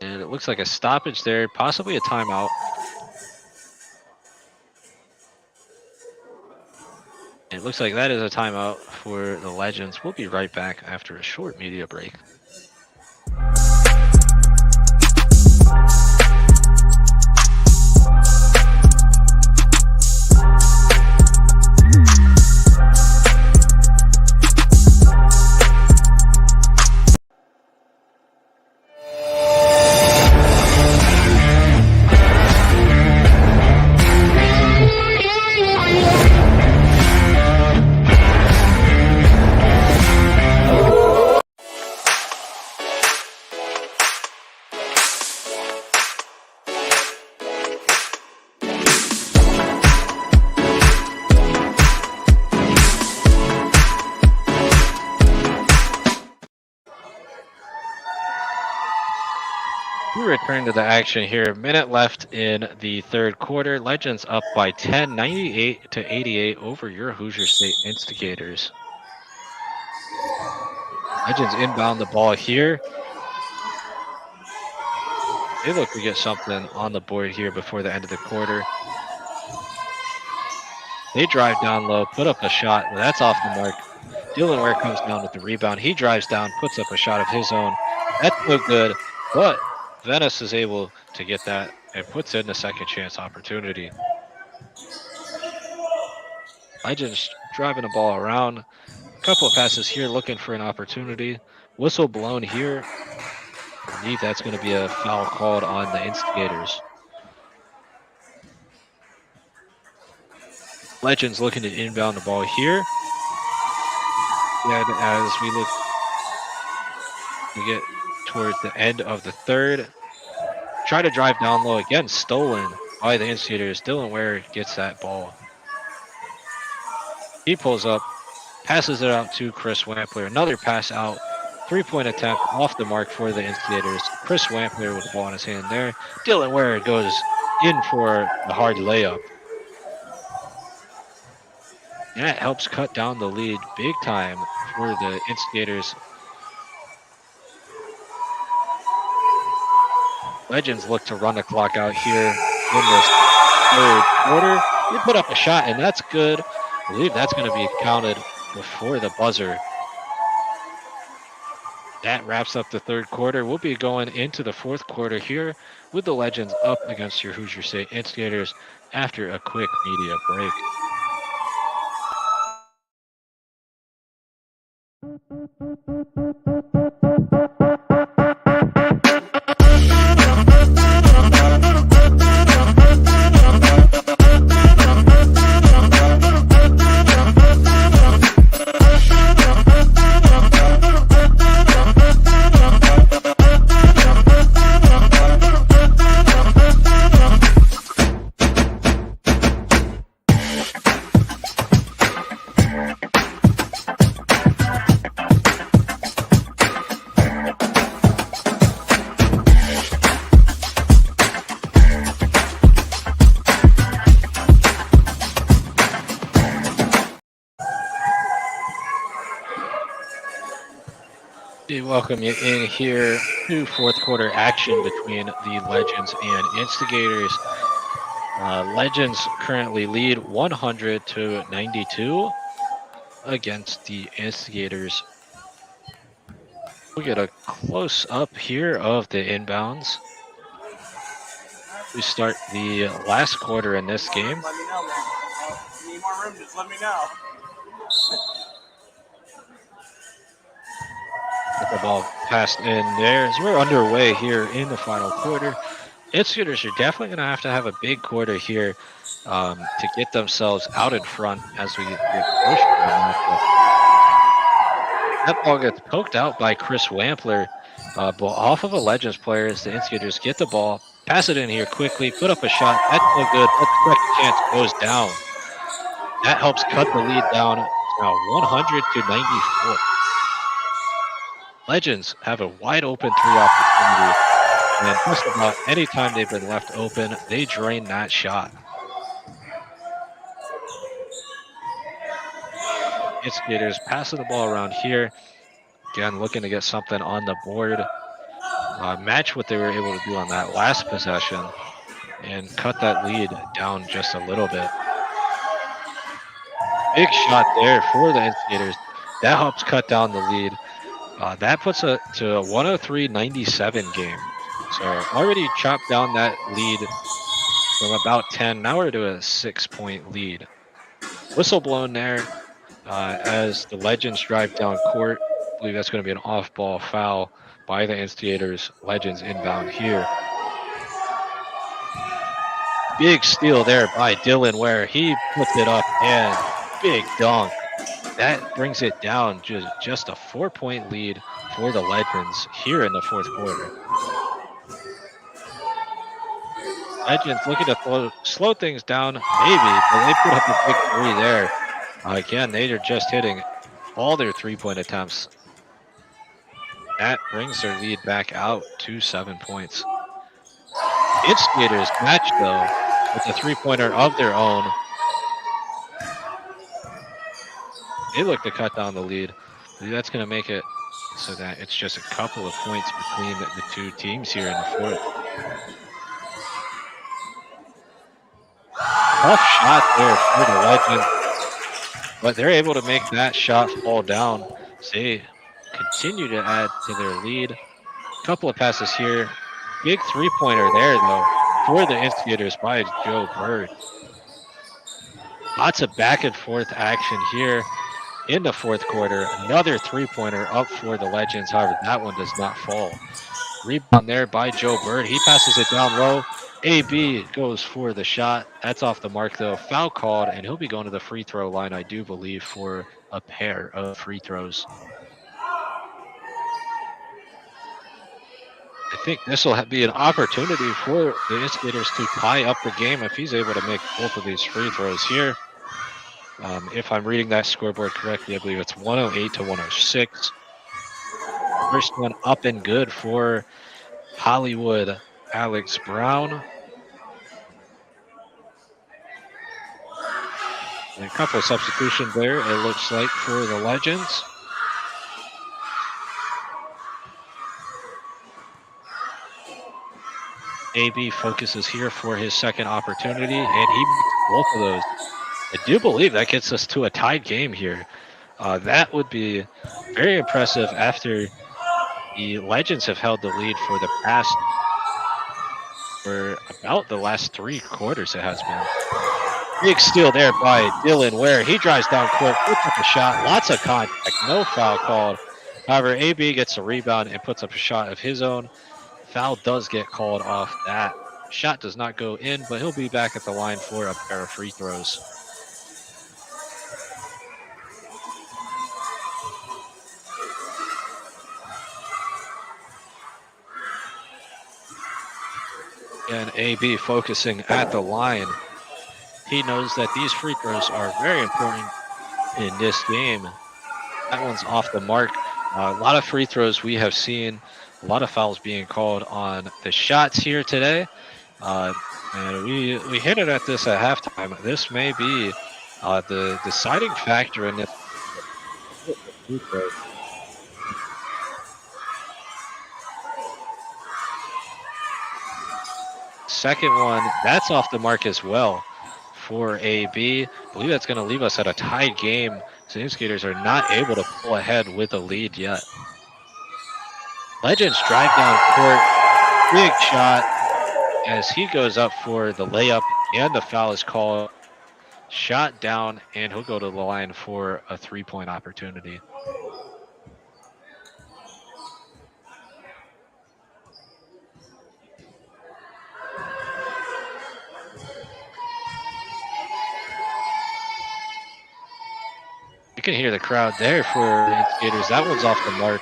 And it looks like a stoppage there, possibly a timeout. It looks like that is a timeout for the Legends. We'll be right back after a short media break. We return to the action here. A minute left in the third quarter. Legends up by 10, 98-88 over your Hoosier State Instigators. Legends inbound the ball here. They look to get something on the board here before the end of the quarter. They drive down low, put up a shot. That's off the mark. Dylan Ware comes down with the rebound. He drives down, puts up a shot of his own. That's no good, but Venice is able to get that and puts in the second chance opportunity. Legends driving the ball around. A couple of passes here looking for an opportunity. Whistle blown here. I believe that's going to be a foul called on the Instigators. Legends looking to inbound the ball here. And as we look to get towards the end of the third, try to drive down low again, stolen by the Instigators. Dylan Ware gets that ball. He pulls up, passes it out to Chris Wampler. Another pass out, 3-point attempt off the mark for the Instigators. Chris Wampler with the ball in his hand there. Dylan Ware goes in for the hard layup. And that helps cut down the lead big time for the Instigators. Legends look to run the clock out here in this third quarter. They put up a shot, and that's good. I believe that's going to be counted before the buzzer. That wraps up the third quarter. We'll be going into the fourth quarter here with the Legends up against your Hoosier State Instigators after a quick media break. We welcome you in here to fourth quarter action between the Legends and Instigators. Legends currently lead 100 to 92 against the Instigators. We get a close up here of the inbounds. We start the last quarter in this game. Let me know, man. If you need more room, just let me know. Get the ball passed in there as we're underway here in the final quarter. Instigators are definitely going to have a big quarter here to get themselves out in front as we get closer to the matchup. That ball gets poked out by Chris Wampler, but off of a Legends player as the Instigators get the ball, pass it in here quickly, put up a shot. That's no good, but the second chance goes down. That helps cut the lead down. It's now 100 to 94. Legends have a wide open three opportunity, and just about any time they've been left open, they drain that shot. Instigators passing the ball around here. Again, looking to get something on the board. Match what they were able to do on that last possession and cut that lead down just a little bit. Big shot there for the Instigators. That helps cut down the lead. That puts it to a 103-97 game. So already chopped down that lead from about 10. Now we're to a 6-point lead. Whistle blown there as the Legends drive down court. I believe that's going to be an off-ball foul by the Instigators. Legends inbound here. Big steal there by Dylan Ware. He puts it up and big dunk. That brings it down just a 4-point lead for the Legends here in the fourth quarter. Legends looking to slow things down, maybe, but they put up a big three there. Again, they are just hitting all their three-point attempts. That brings their lead back out to 7 points. Instigators match, though, with a three-pointer of their own. They look to cut down the lead. That's going to make it so that it's just a couple of points between the two teams here in the fourth. Tough shot there for the Legends, but they're able to make that shot fall down. So they continue to add to their lead. Couple of passes here. Big three-pointer there, though, for the Instigators by Joe Bird. Lots of back and forth action here in the fourth quarter. Another three-pointer up for the Legends. However, that one does not fall. Rebound there by Joe Bird. He passes it down low. AB goes for the shot. That's off the mark, though. Foul called, and he'll be going to the free throw line, I do believe, for a pair of free throws. I think this will be an opportunity for the Instigators to tie up the game if he's able to make both of these free throws here. If I'm reading that scoreboard correctly, I believe it's 108 to 106. First one up and good for Hollywood Alex Brown. And a couple of substitutions there, it looks like, for the Legends. AB focuses here for his second opportunity, and he makes both of those. I do believe that gets us to a tied game here. That would be very impressive after the Legends have held the lead for about the last 3 quarters, it has been. Big steal there by Dylan Ware. He drives down court, puts up a shot, lots of contact, no foul called. However, AB gets a rebound and puts up a shot of his own. Foul does get called off that. Shot does not go in, but he'll be back at the line for a pair of free throws. And AB focusing at the line. He knows that these free throws are very important in this game. That one's off the mark. A lot of free throws we have seen. A lot of fouls being called on the shots here today. And we hinted at this at halftime. This may be the deciding factor in this. second one, that's off the mark as well for AB. I believe that's going to leave us at a tied game. So Instigators are not able to pull ahead with a lead yet. Legends drive down court. Big shot as he goes up for the layup, and the foul is called. Shot down, and he'll go to the line for a 3-point opportunity. You can hear the crowd there for the Instigators. That one's off the mark.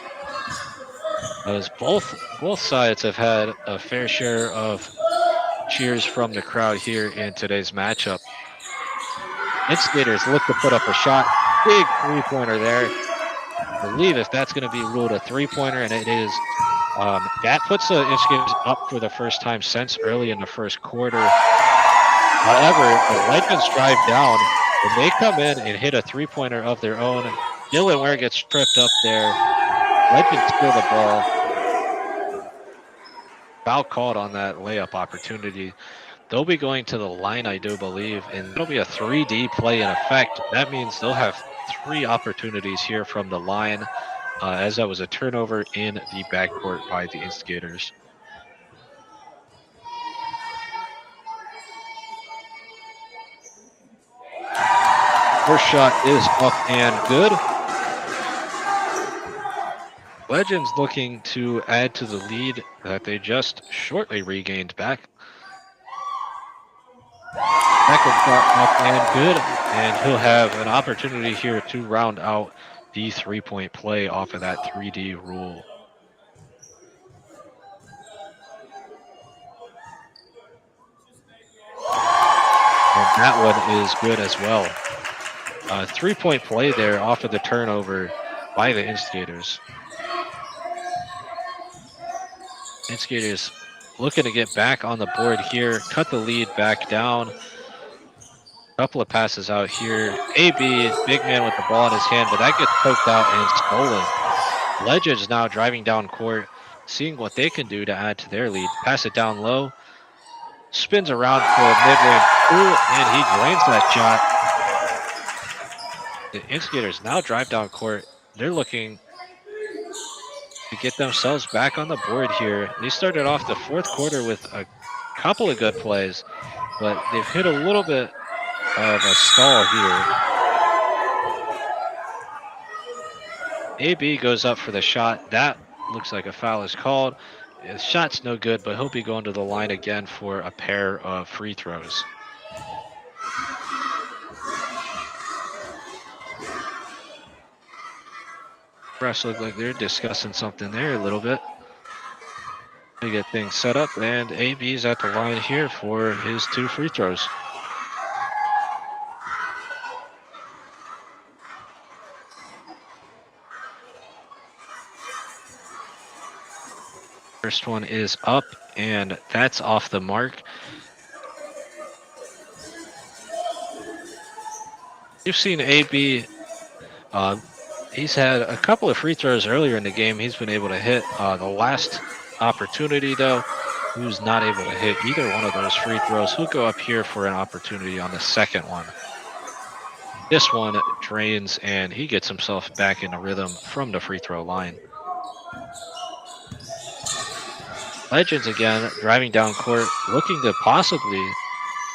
As both sides have had a fair share of cheers from the crowd here in today's matchup. Instigators look to put up a shot. Big 3-pointer there. I believe if that's going to be ruled a 3-pointer, and it is, that puts the Instigators up for the first time since early in the first quarter. However, the Legends drive down, and they come in and hit a 3-pointer of their own. Dylan Ware gets tripped up there. Legends steal the ball. Foul called on that layup opportunity. They'll be going to the line, I do believe, and it'll be a 3D play in effect. That means they'll have 3 opportunities here from the line, as that was a turnover in the backcourt by the Instigators. First shot is up and good. Legends looking to add to the lead that they just shortly regained back. Second shot up and good, and he'll have an opportunity here to round out the 3-point play off of that 3D rule. And that one is good as well. 3-point play there off of the turnover by the Instigators. Instigators looking to get back on the board here, cut the lead back down. Couple of passes out here. AB, big man with the ball in his hand, but that gets poked out and stolen. Legends now driving down court, seeing what they can do to add to their lead. Pass it down low. Spins around for a mid-range two, and he drains that shot. The Instigators now drive down court. They're looking to get themselves back on the board here. They started off the fourth quarter with a couple of good plays, but they've hit a little bit of a stall here. AB goes up for the shot. That looks like a foul is called. The shot's no good, but he'll be going to the line again for a pair of free throws. Refs look like they're discussing something there a little bit. They get things set up, and AB's at the line here for his 2 free throws. First one is up, and that's off the mark. You've seen AB. He's had a couple of free throws earlier in the game. He's been able to hit the last opportunity, though. He was not able to hit either one of those free throws. He'll go up here for an opportunity on the second one. This one drains, and he gets himself back in a rhythm from the free throw line. Legends again driving down court, looking to possibly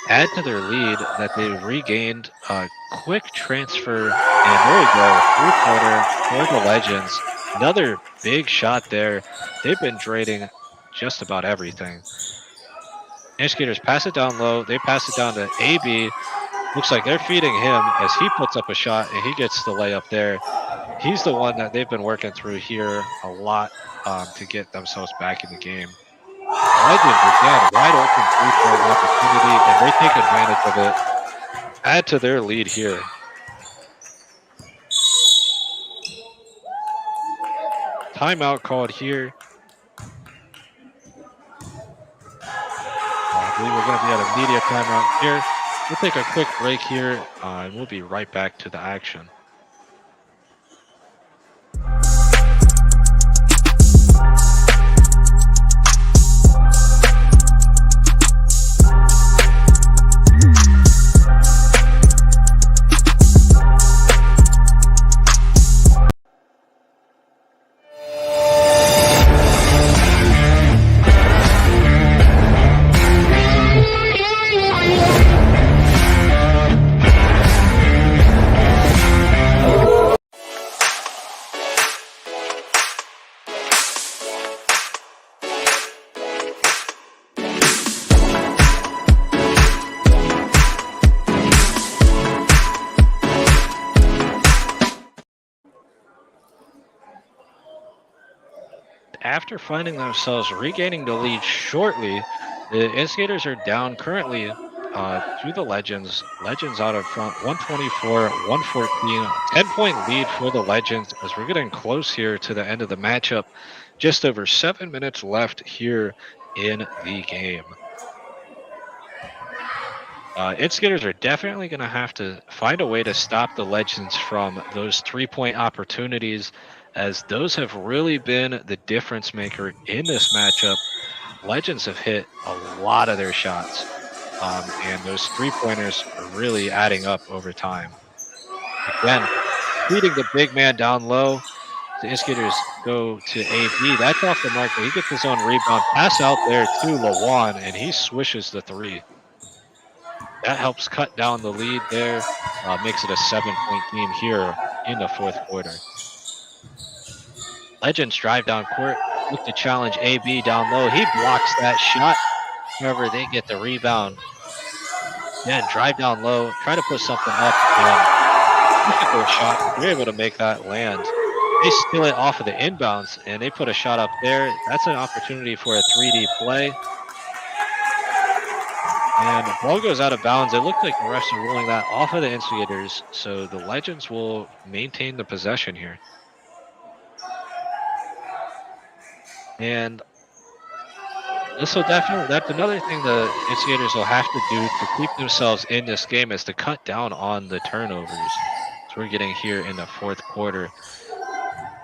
add to their lead that they've regained. A quick transfer, and there we go, 3-pointer for the Legends. Another big shot there. They've been draining just about everything. Instigators pass it down low. They pass it down to AB. Looks like they're feeding him as he puts up a shot, and he gets the layup there. He's the one that they've been working through here a lot to get themselves back in the game. Legends again, wide open 3-point opportunity, and they take advantage of it. Add to their lead here. Timeout called here. I believe we're going to be at a media timeout here. We'll take a quick break here, and we'll be right back to the action. after finding themselves regaining the lead shortly, the Instigators are down currently to the Legends. Legends out of front, 124, 114. 10-point lead for the Legends as we're getting close here to the end of the matchup. Just over 7 minutes left here in the game. Instigators are definitely going to have to find a way to stop the Legends from those 3-point opportunities, as those have really been the difference maker in this matchup. Legends have hit a lot of their shots, and those 3-pointers are really adding up over time. Again, feeding the big man down low. The Instigators go to AB. That's off the mark, but he gets his own rebound. Pass out there to Lawan, and he swishes the 3. That helps cut down the lead there. Makes it a 7-point game here in the fourth quarter. Legends drive down court, look to challenge AB down low. He blocks that shot. However, they get the rebound. Again, drive down low, try to put something up, and difficult shot. They're able to make that land. They steal it off of the inbounds, and they put a shot up there. That's an opportunity for a 3D play. And the ball goes out of bounds. It looked like the refs are ruling that off of the Instigators, so the Legends will maintain the possession here. And this will definitely, that's another thing the Instigators will have to do to keep themselves in this game, is to cut down on the turnovers. So we're getting here in the fourth quarter.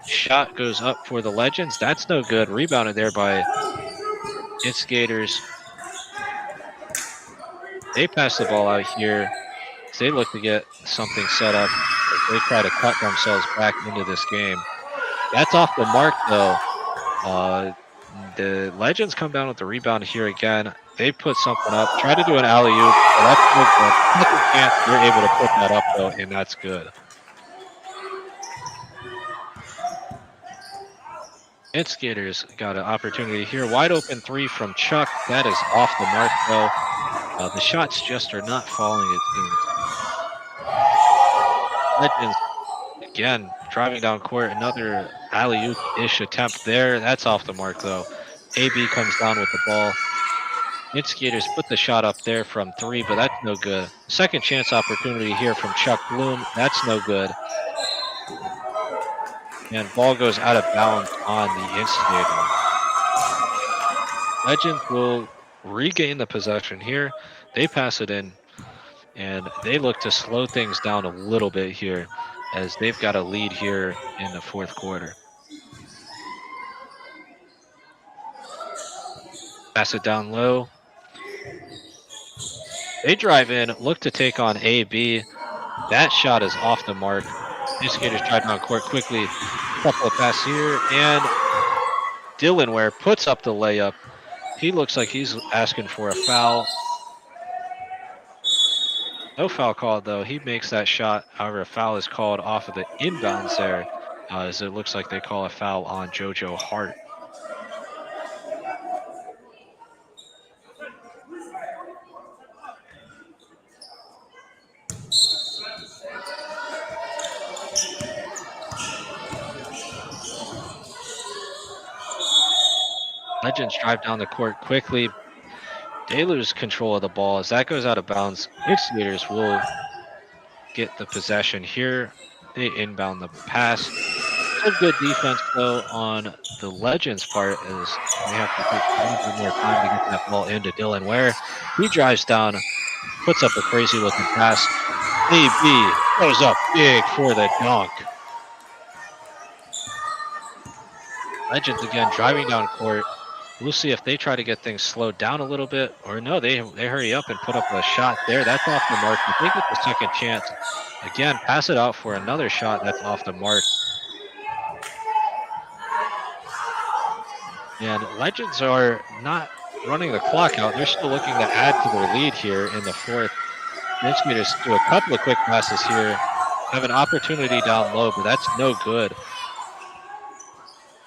Shot goes up for the Legends. That's no good. Rebounded there by Instigators. They pass the ball out here. They look to get something set up as they try to cut themselves back into this game. That's off the mark, though. The Legends come down with the rebound here again. They put something up, try to do an alley-oop. That's no good. Second chance, they're able to put that up, though, and that's good. Instigators got an opportunity here. Wide open 3 from Chuck. That is off the mark, though. The shots just are not falling, it seems. Legends, again, driving down court. Another alley-oop-ish attempt there. That's off the mark, though. AB comes down with the ball. Instigators put the shot up there from 3, but that's no good. Second chance opportunity here from Chuck Bloom. That's no good. And ball goes out of bounds on the Instigators. Legends will regain the possession here. They pass it in, and they look to slow things down a little bit here, as they've got a lead here in the fourth quarter. Pass it down low. They drive in, look to take on AB. That shot is off the mark. Instigators drive down court quickly. Couple of passes here, and Dylan Ware puts up the layup. He looks like he's asking for a foul. No foul called, though. He makes that shot. However, a foul is called off of the inbounds there, as it looks like they call a foul on JoJo Hart. Legends drive down the court quickly. They lose control of the ball as that goes out of bounds. Instigators will get the possession here. They inbound the pass. Some good defense, though, on the Legends' part, as they have to take a little bit more time to get that ball into Dylan Ware. He drives down, puts up a crazy-looking pass. AB goes up big for the dunk. Legends again driving down court. We'll see if they try to get things slowed down a little bit, or no, they hurry up and put up a shot there. That's off the mark. If they get the second chance, again, pass it out for another shot. That's off the mark. And Legends are not running the clock out. They're still looking to add to their lead here in the fourth. Instigators do a couple of quick passes here. Have an opportunity down low, but that's no good.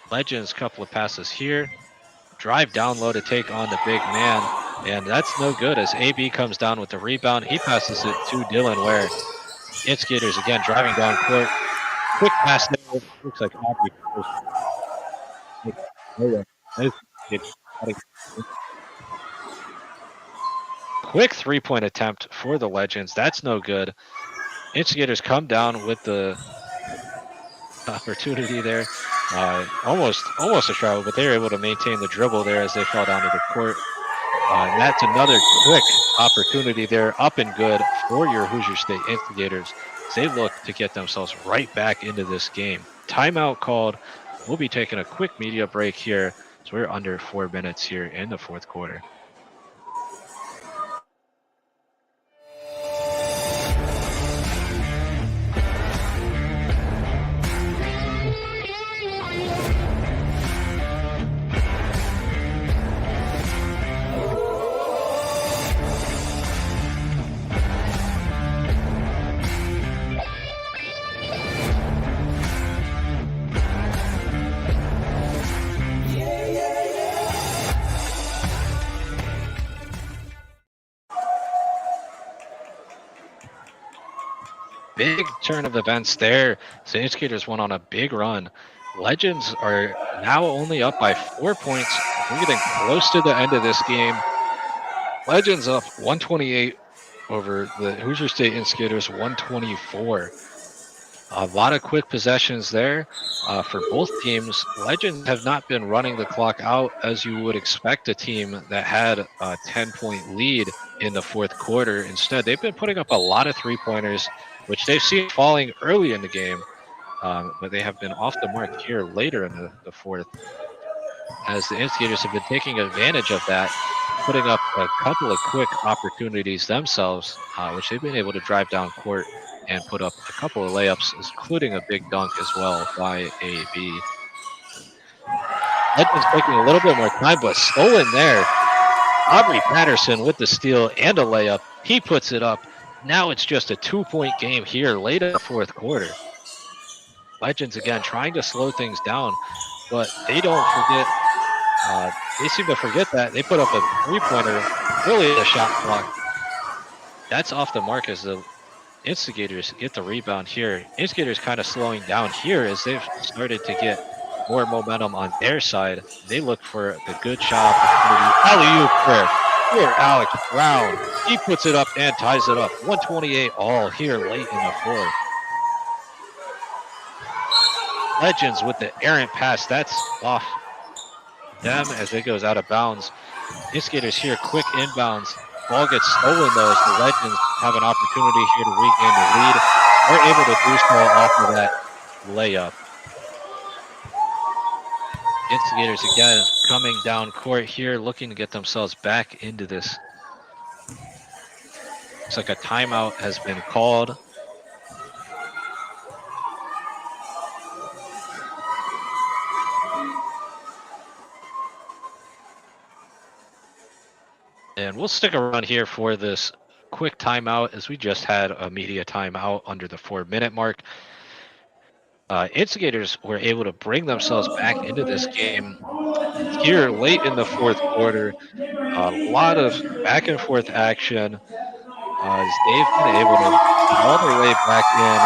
Legends, couple of passes here. Drive down low to take on the big man, and that's no good as AB comes down with the rebound. He passes it to Dylan Ware. Instigators again driving down court. Quick pass there. Looks like Aubrey Nice. Quick 3-point attempt for the Legends. That's no good. Instigators come down with the opportunity there. Almost a travel, but they were able to maintain the dribble there as they fell down to the court. And that's another quick opportunity there, up and good for your Hoosier State Instigators. They look to get themselves right back into this game. Timeout called. We'll be taking a quick media break here. So we're under 4 minutes here in the fourth quarter. Big turn of events there. So Instigators went on a big run. Legends are now only up by 4 points. We're getting close to the end of this game. Legends up 128 over the Hoosier State Instigators 124. A lot of quick possessions there for both teams. Legends have not been running the clock out as you would expect a team that had a 10-point lead in the fourth quarter. Instead, they've been putting up a lot of three-pointers, which they've seen falling early in the game, but they have been off the mark here later in the fourth, as the Instigators have been taking advantage of that, putting up a couple of quick opportunities themselves, which they've been able to drive down court and put up a couple of layups, including a big dunk as well by AB. Legends taking a little bit more time, but stolen there. Aubrey Patterson with the steal and a layup. He puts it up. Now it's just a 2-point game here late in the fourth quarter. Legends again trying to slow things down, but they don't forget. They seem to forget that. They put up a three-pointer early in the shot clock. That's off the mark as the Instigators get the rebound here. Instigators kind of slowing down here as they've started to get more momentum on their side. They look for the good shot opportunity. Alley-oop there. Here, Alex Brown. He puts it up and ties it up. 128 all here late in the fourth. Legends with the errant pass. That's off them as it goes out of bounds. Instigators here, quick inbounds. Ball gets stolen though as the Legends have an opportunity here to regain the lead. They're able to do so off of that layup. Instigators again coming down court here, looking to get themselves back into this. Looks like a timeout has been called. And we'll stick around here for this quick timeout as we just had a media timeout under the 4-minute mark. Instigators were able to bring themselves back into this game here late in the fourth quarter. A lot of back and forth action as they've been able to all their way back in.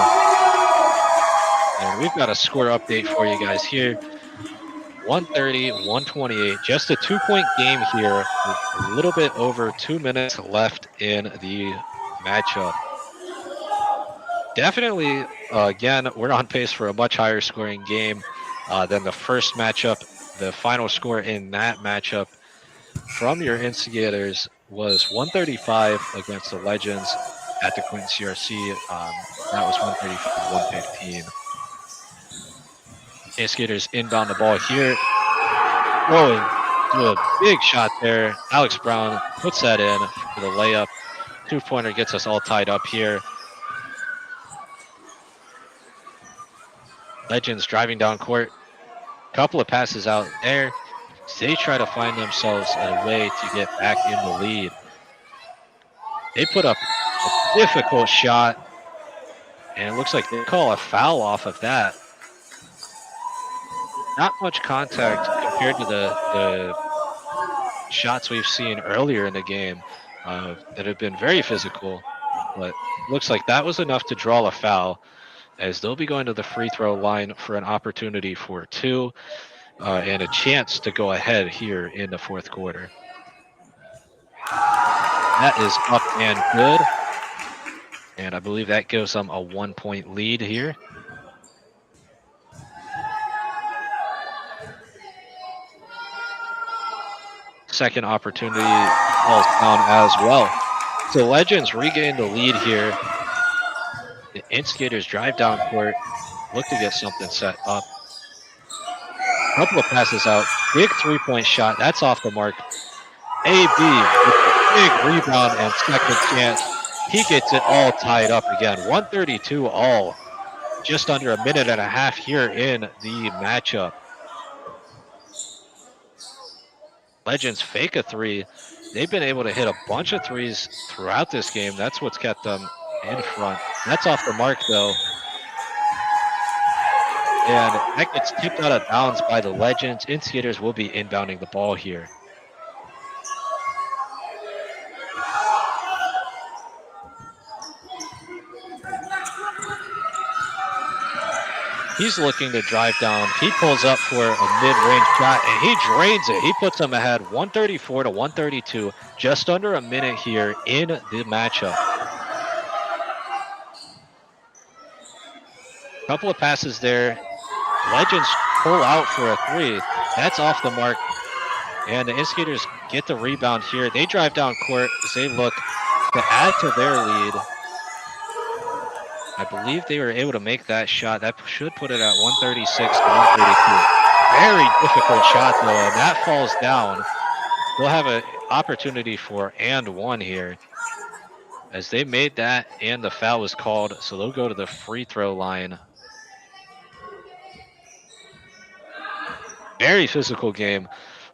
And we've got a score update for you guys here. 130, 128, just a 2-point game here with a little bit over 2 minutes left in the matchup. Definitely, again, we're on pace for a much higher scoring game than the first matchup. The final score in that matchup from your Instigators was 135 against the Legends at the Quinton CRC. That was 135-115. Instigators inbound the ball here. Going to a big shot there. Alex Brown puts that in for the layup. 2-pointer gets us all tied up here. Legends driving down court. Couple of passes out there. They try to find themselves a way to get back in the lead. They put up a difficult shot, and it looks like they call a foul off of that. Not much contact compared to the shots we've seen earlier in the game that have been very physical, but looks like that was enough to draw a foul as they'll be going to the free throw line for an opportunity for 2. and a chance to go ahead here in the fourth quarter. That is up and good. And I believe that gives them a 1-point lead here. Second opportunity falls down as well. So Legends regain the lead here. The Instigators drive down court, look to get something set up. Couple of passes out. Big 3-point shot. That's off the mark. AB with a big rebound and second chance. He gets it all tied up again. 132 all. Just under a minute and a half here in the matchup. Legends fake a three. They've been able to hit a bunch of threes throughout this game. That's what's kept them in front. That's off the mark, though. And that gets tipped out of bounds by the Legends. Instigators will be inbounding the ball here. He's looking to drive down. He pulls up for a mid-range shot, and he drains it. He puts them ahead 134 to 132, just under a minute here in the matchup. Couple of passes there. Legends pull out for a three. That's off the mark. And the Instigators get the rebound here. They drive down court as they look to add to their lead. I believe they were able to make that shot. That should put it at 136 to 132. Very difficult shot, though, and that falls down. They'll have an opportunity for and one here as they made that and the foul was called, so they'll go to the free throw line. Very physical game.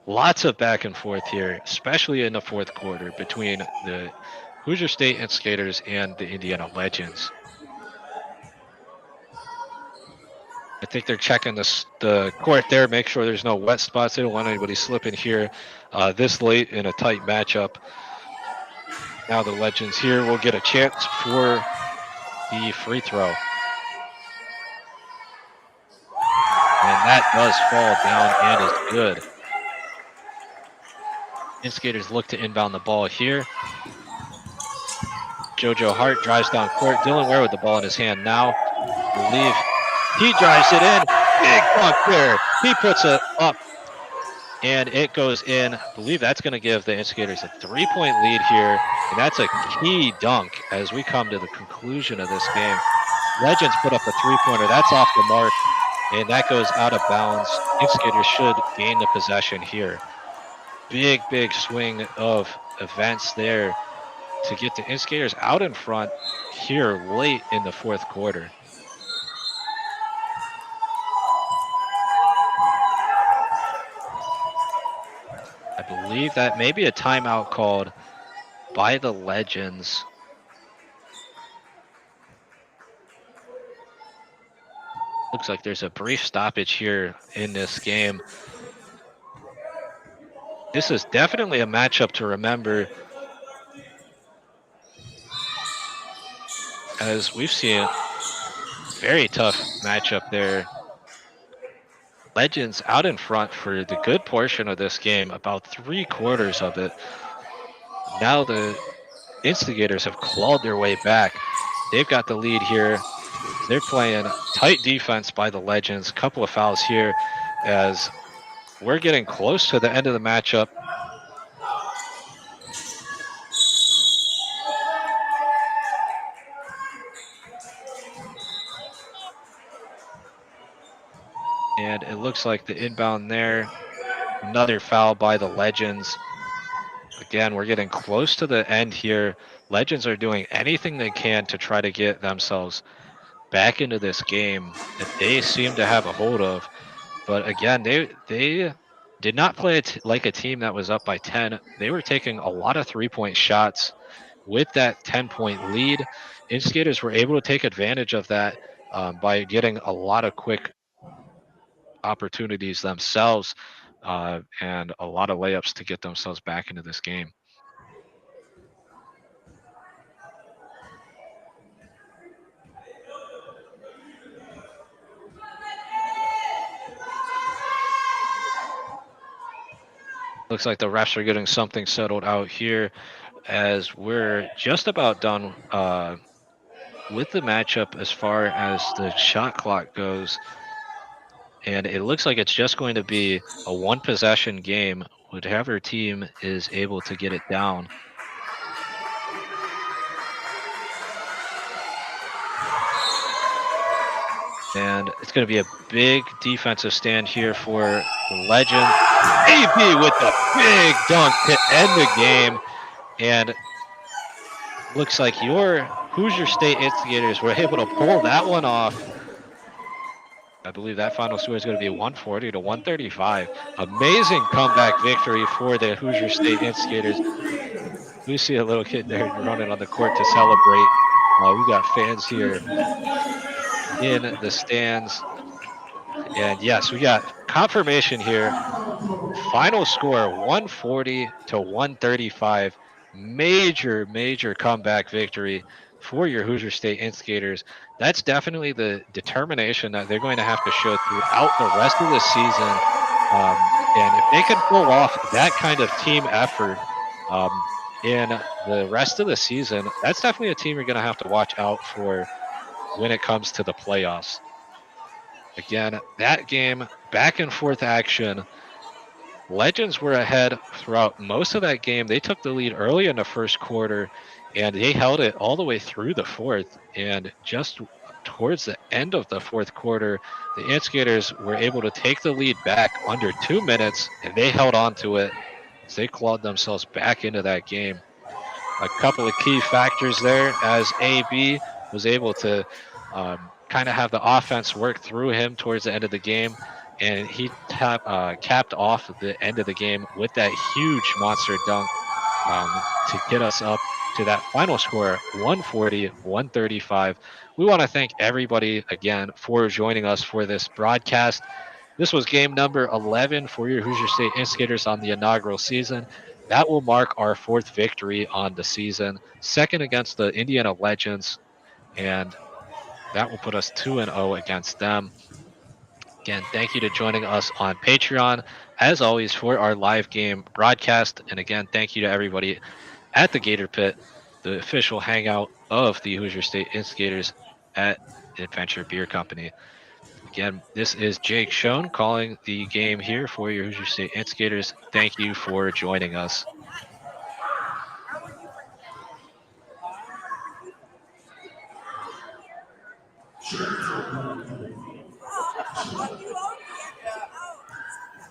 Lots of back and forth here, especially in the fourth quarter between the Hoosier State Instigators and the Indiana Legends. I think they're checking the court there, make sure there's no wet spots. They don't want anybody slipping here this late in a tight matchup. Now the Legends here will get a chance for the free throw. And that does fall down and is good. Instigators look to inbound the ball here. JoJo Hart drives down court. Dylan Ware with the ball in his hand now. I believe he drives it in. Big dunk there. He puts it up and it goes in. I believe that's going to give the Instigators a 3-point lead here. And that's a key dunk as we come to the conclusion of this game. Legends put up a 3-pointer. That's off the mark. And that goes out of bounds. Instigators should gain the possession here. Big swing of events there to get the Instigators out in front here late in the fourth quarter. I believe that may be a timeout called by the Legends. Looks like there's a brief stoppage here in this game. This is definitely a matchup to remember, as we've seen a very tough matchup there. Legends out in front for the good portion of this game, about 3/4 of it. Now the Instigators have clawed their way back. They've got the lead here. They're playing tight defense by the Legends. A couple of fouls here as we're getting close to the end of the matchup. And it looks like the inbound there, another foul by the Legends. Again, we're getting close to the end here. Legends are doing anything they can to try to get themselves back into this game that they seem to have a hold of. But again, they did not play like a team that was up by 10. They were taking a lot of 3-point shots with that 10-point lead. Instigators were able to take advantage of that by getting a lot of quick opportunities themselves and a lot of layups to get themselves back into this game. Looks like the refs are getting something settled out here as we're just about done with the matchup as far as the shot clock goes. And it looks like it's just going to be a one possession game, whichever team is able to get it down. And it's going to be a big defensive stand here for the Legends. AB with the big dunk to end the game. And looks like your Hoosier State Instigators were able to pull that one off. I believe that final score is going to be 140 to 135. Amazing comeback victory for the Hoosier State Instigators. We see a little kid there running on the court to celebrate. We got fans here in the stands. And yes, we got confirmation here. Final score 140 to 135. Major comeback victory for your Hoosier State Instigators. That's definitely the determination that they're going to have to show throughout the rest of the season. And if they can pull off that kind of team effort in the rest of the season, that's definitely a team you're going to have to watch out for when it comes to the playoffs. Again, that game, back and forth action. Legends were ahead throughout most of that game. They took the lead early in the first quarter and they held it all the way through the fourth. And just towards the end of the fourth quarter, the Instigators were able to take the lead back under 2 minutes and they held on to it as they clawed themselves back into that game. A couple of key factors there as AB was able to kind of have the offense work through him towards the end of the game. And he capped off the end of the game with that huge monster dunk to get us up to that final score 140 135. We want to thank everybody again for joining us for this broadcast. This was game number 11 for your Hoosier State Instigators on the inaugural season. That will mark our fourth victory on the season, second against the Indiana Legends, and that will put us 2-0 against them. Again, thank you to joining us on Patreon, as always, for our live game broadcast. And again, thank you to everybody at the Gator Pit, the official hangout of the Hoosier State Instigators at Adventure Beer Company. Again, this is Jake Schoen calling the game here for your Hoosier State Instigators. Thank you for joining us. Sure.